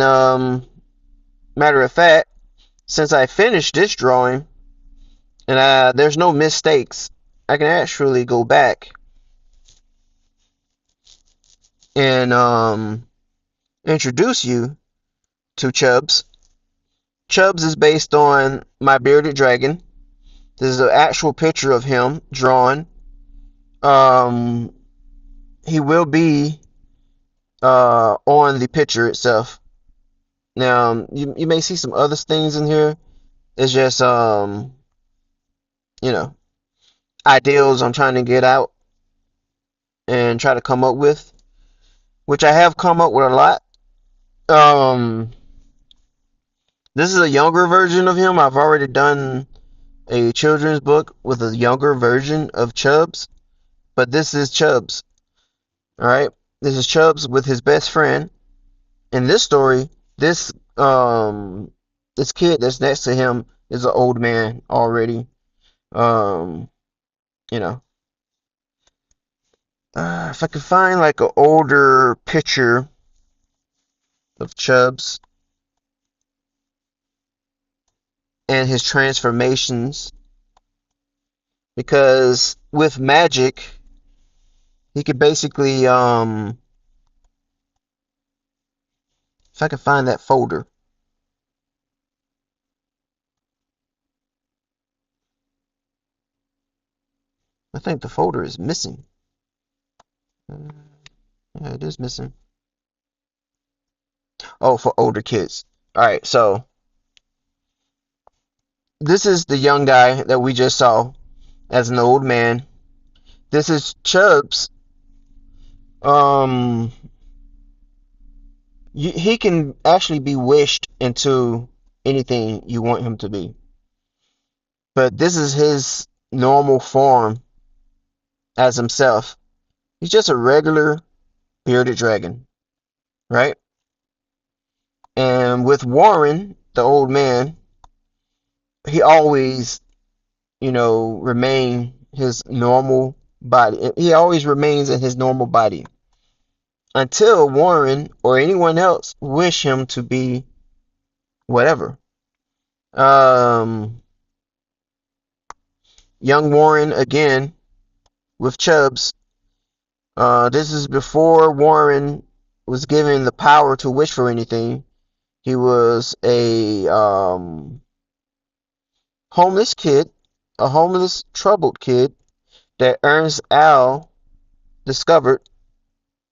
matter of fact, since I finished this drawing and there's no mistakes, I can actually go back and introduce you to Chubbs. Chubbs is based on my bearded dragon. This is an actual picture of him drawn. Um, he will be on the picture itself. Now you may see some other things in here. It's just you know ideals I'm trying to get out and try to come up with, which I have come up with a lot. Um, this is a younger version of him. I've already done a children's book with a younger version of Chubbs, but this is Chubbs. All right, this is Chubbs with his best friend. In this story, this kid that's next to him is an old man already. Um, you know, if I could find like an older picture of Chubbs and his transformations, because with magic, he could basically if I could find that folder. I think the folder is missing. Uh, yeah, it is missing. Oh, for older kids. All right, so this is the young guy that we just saw as an old man. This is Chubbs. Um, he can actually be wished into anything you want him to be. But this is his normal form as himself. He's just a regular bearded dragon, right? And with Warren, the old man, he always, remain his normal body. He always remains in his normal body until Warren or anyone else wish him to be whatever. Um, young Warren again with Chubbs. This is before Warren was given the power to wish for anything. He was a homeless kid, a homeless, troubled kid that Ernst Al discovered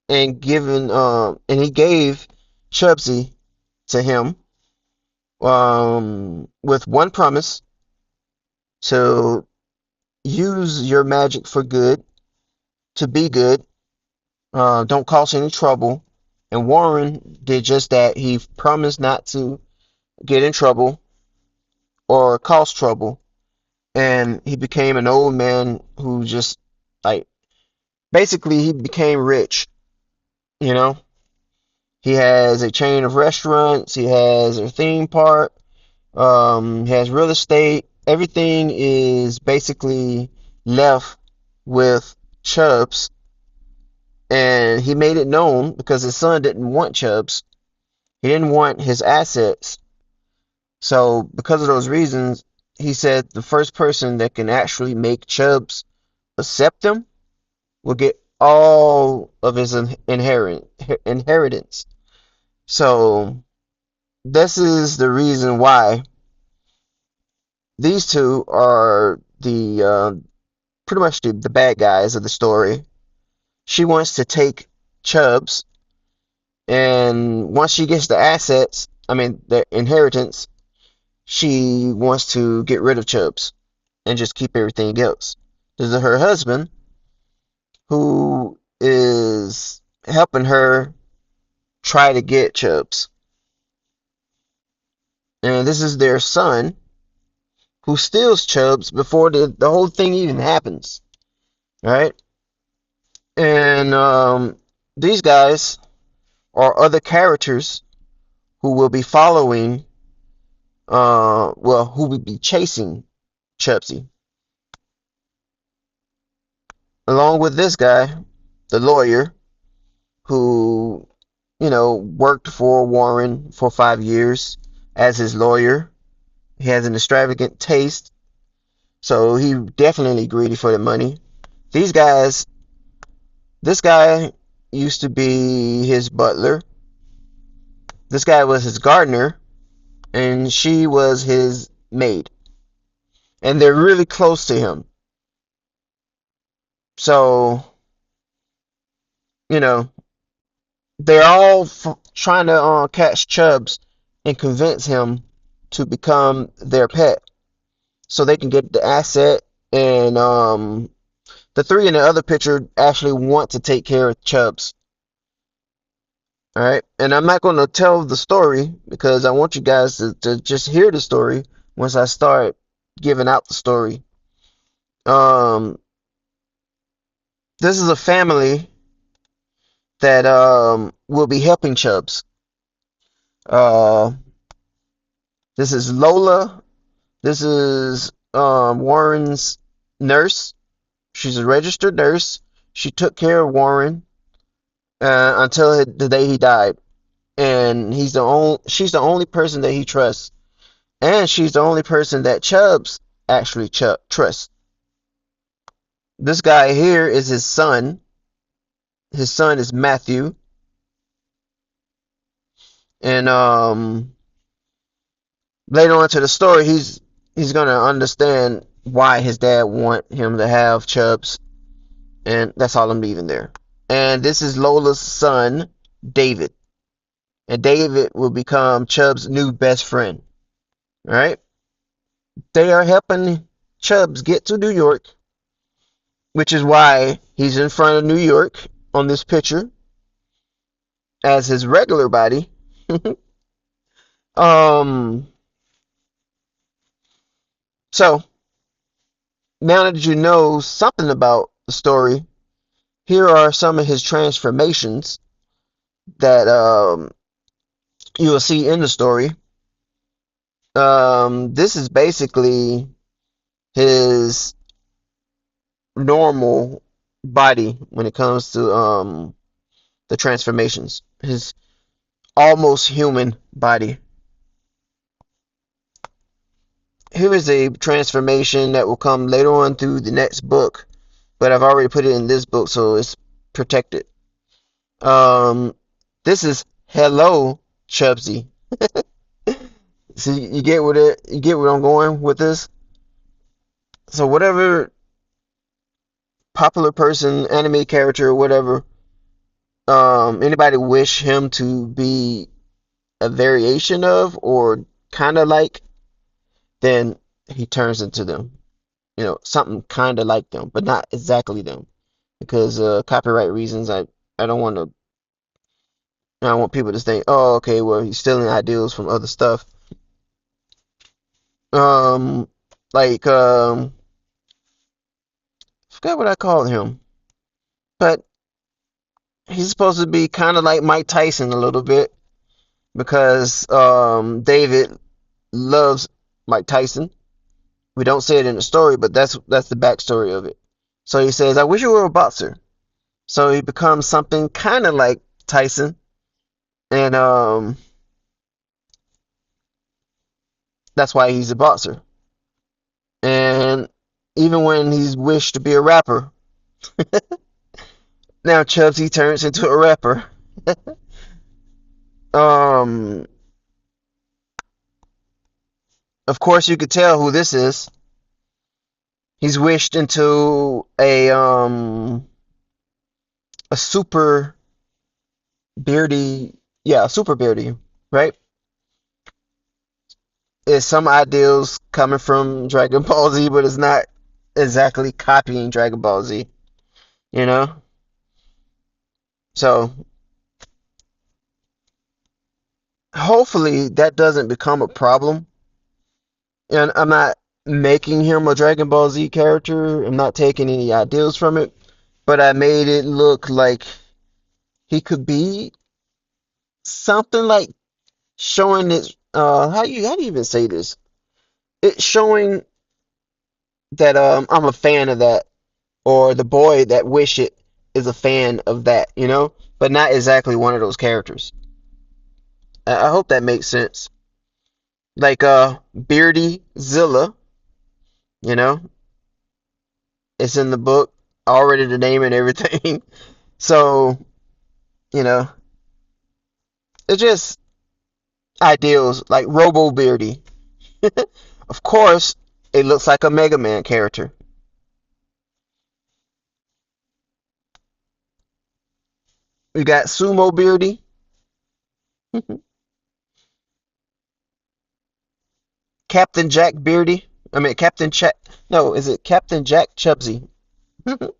and he gave Chubsy to him with one promise to use your magic for good, to be good, don't cause any trouble. And Warren did just that. He promised not to get in trouble or cause trouble. And he became an old man who just, like, basically he became rich, you know? He has a chain of restaurants, he has a theme park, he has real estate. Everything is basically left with Chubbs, and he made it known because his son didn't want Chubbs. He didn't want his assets. So because of those reasons, he said the first person that can actually make Chubbs accept him will get all of his inheritance. So this is the reason why these two are the pretty much the bad guys of the story. She wants to take Chubbs, and once she gets the assets, I mean the inheritance, she wants to get rid of Chubbs and just keep everything else. This is her husband, who is helping her try to get Chubbs. And this is their son who steals Chubbs before the whole thing even happens. Right? And these guys are other characters who will be following, who will be chasing Chubsy. Along with this guy, the lawyer, who, worked for Warren for 5 years as his lawyer. He has an extravagant taste, so he definitely greedy for the money. These guys, this guy used to be his butler. This guy was his gardener, and she was his maid. And they're really close to him. So, you know, they're all trying to catch Chubbs and convince him to become their pet so they can get the asset. And the three in the other picture actually want to take care of Chubbs. All right. And I'm not going to tell the story because I want you guys to just hear the story once I start giving out the story. Um, this is a family that will be helping Chubbs. Uh, this is Lola. This is Warren's nurse. She's a registered nurse. She took care of Warren until the day he died, and she's the only person that he trusts, and she's the only person that Chubbs actually trusts. This guy here is his son. His son is Matthew, and later on to the story, he's gonna understand why his dad want him to have Chubbs, and that's all I'm leaving there. And this is Lola's son, David, and David will become Chubbs' new best friend. All right, they are helping Chubbs get to New York, which is why he's in front of New York on this picture as his regular body. um. So now that you know something about the story, here are some of his transformations that you will see in the story. This is basically his normal body when it comes to the transformations. His almost human body. Here is a transformation that will come later on through the next book, but I've already put it in this book, so it's protected. Um, this is Hello Chubsy. So you get what you get where I'm going with this. So whatever popular person, anime character, or whatever, anybody wish him to be a variation of or kind of like, then he turns into them. Something kind of like them, but not exactly them, because copyright reasons. I don't want to. I don't want people to think, oh, okay, well, he's stealing ideals from other stuff. Um, like forgot what I called him, but he's supposed to be kind of like Mike Tyson a little bit because David loves Mike Tyson. We don't say it in the story, but that's the backstory of it. So he says, "I wish you were a boxer." So he becomes something kind of like Tyson, and that's why he's a boxer. And even when he's wished to be a rapper, now Chubbs he turns into a rapper. um, of course you could tell who this is. He's wished into a super beardy, yeah, a super beardy, right? It's some ideals coming from Dragon Ball Z, but it's not exactly copying Dragon Ball Z, you know? So hopefully that doesn't become a problem. And I'm not making him a Dragon Ball Z character. I'm not taking any ideas from it, but I made it look like he could be something like showing it. How do you even say this? It's showing that I'm a fan of that, or the boy that wish it is a fan of that, but not exactly one of those characters. I hope that makes sense. Like Beardy Zilla, you know, it's in the book already, the name and everything. So, you know, it's just ideals like Robo Beardy. Of course, it looks like a Mega Man character. We got Sumo Beardy, Captain Jack Beardy. I mean Captain Jack. No, is it Captain Jack Chubsy? And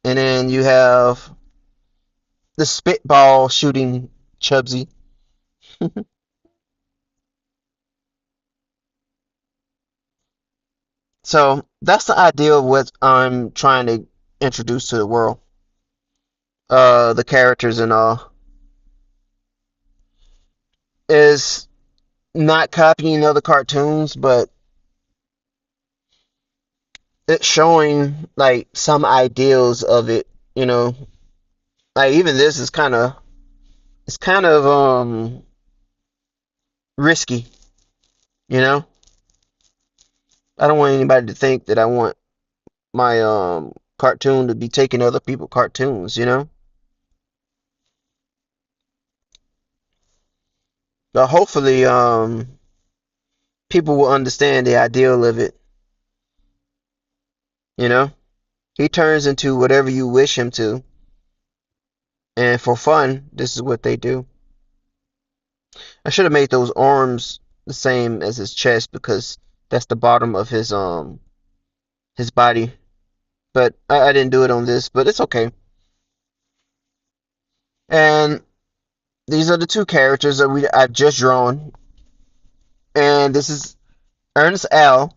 then you have the spitball shooting Chubsy. So that's the idea of what I'm trying to introduce to the world. The characters and all is not copying other cartoons, but it's showing like some ideals of it. You know, like even this is kind of risky. You know, I don't want anybody to think that I want my cartoon to be taking other people's cartoons. But hopefully people will understand the ideal of it. You know, he turns into whatever you wish him to, and for fun, this is what they do. I should have made those arms the same as his chest because that's the bottom of his body. But I didn't do it on this, but it's okay. And these are the two characters that I've just drawn. And this is Ernest L,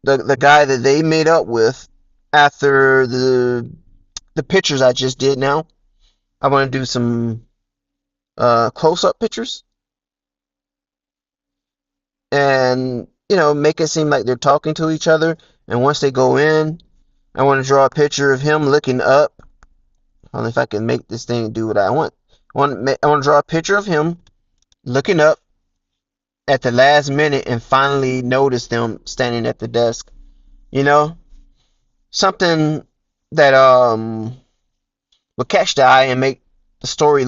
the guy that they made up with after the pictures I just did. Now I want to do some close up pictures and make it seem like they're talking to each other. And once they go in, I want to draw a picture of him looking up. I don't know if I can make this thing do what I want. I want to draw a picture of him looking up at the last minute and finally notice them standing at the desk. You know, something that will catch the eye and the story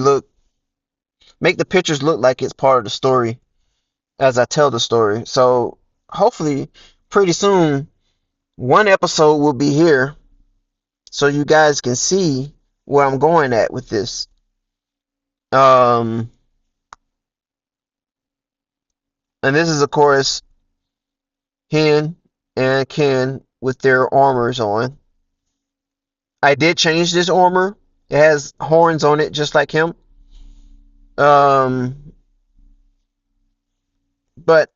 make the pictures look like it's part of the story as I tell the story. So hopefully, pretty soon, one episode will be here so you guys can see where I'm going at with this. Um, and this is of course Hen and Ken with their armors on. I did change this armor. It has horns on it just like him. Um, but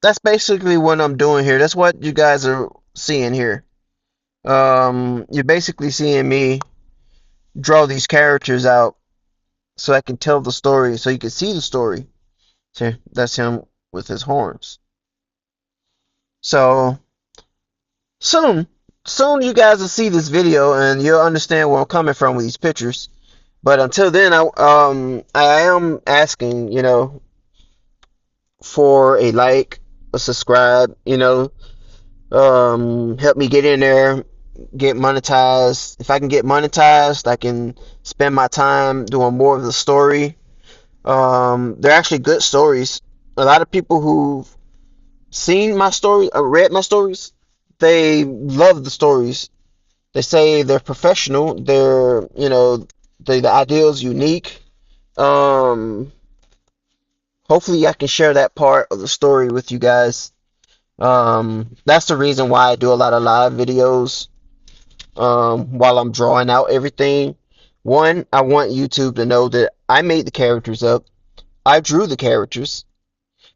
that's basically what I'm doing here. That's what you guys are seeing here. You're basically seeing me draw these characters out so I can tell the story, so you can see the story. See, that's him with his horns. So soon, soon you guys will see this video and you'll understand where I'm coming from with these pictures. But until then, I am asking, for a like, a subscribe, help me get in there, get monetized. If I can get monetized, I can spend my time doing more of the story. They're actually good stories. A lot of people who've seen my story, read my stories, they love the stories. They say they're professional. The ideal's unique. Um, Hopefully, I can share that part of the story with you guys. That's the reason why I do a lot of live videos. while I'm drawing out everything. One, I want YouTube to know that I made the characters up. I drew the characters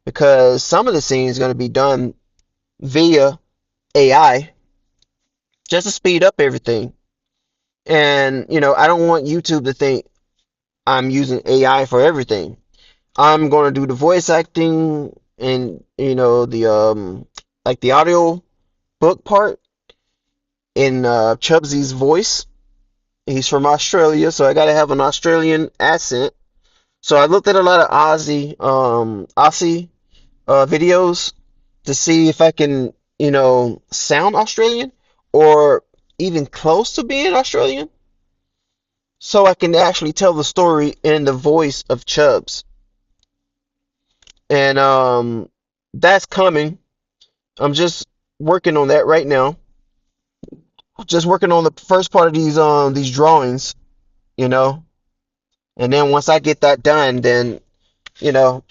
because some of the scenes are going to be done via AI just to speed up everything. And, I don't want YouTube to think I'm using AI for everything. I'm going to do the voice acting and, the like the audio book part in Chubsy's voice. He's from Australia, so I got to have an Australian accent. So I looked at a lot of Aussie videos to see if I can, sound Australian or even close to being Australian, so I can actually tell the story in the voice of Chubbs. And that's coming. I'm just working on that right now. Just working on the first part of these drawings, you know. And then once I get that done, then, you know,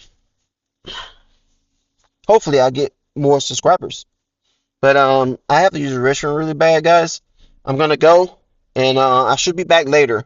hopefully I get more subscribers. But I have to use the restroom really bad, guys. I'm gonna go, and I should be back later.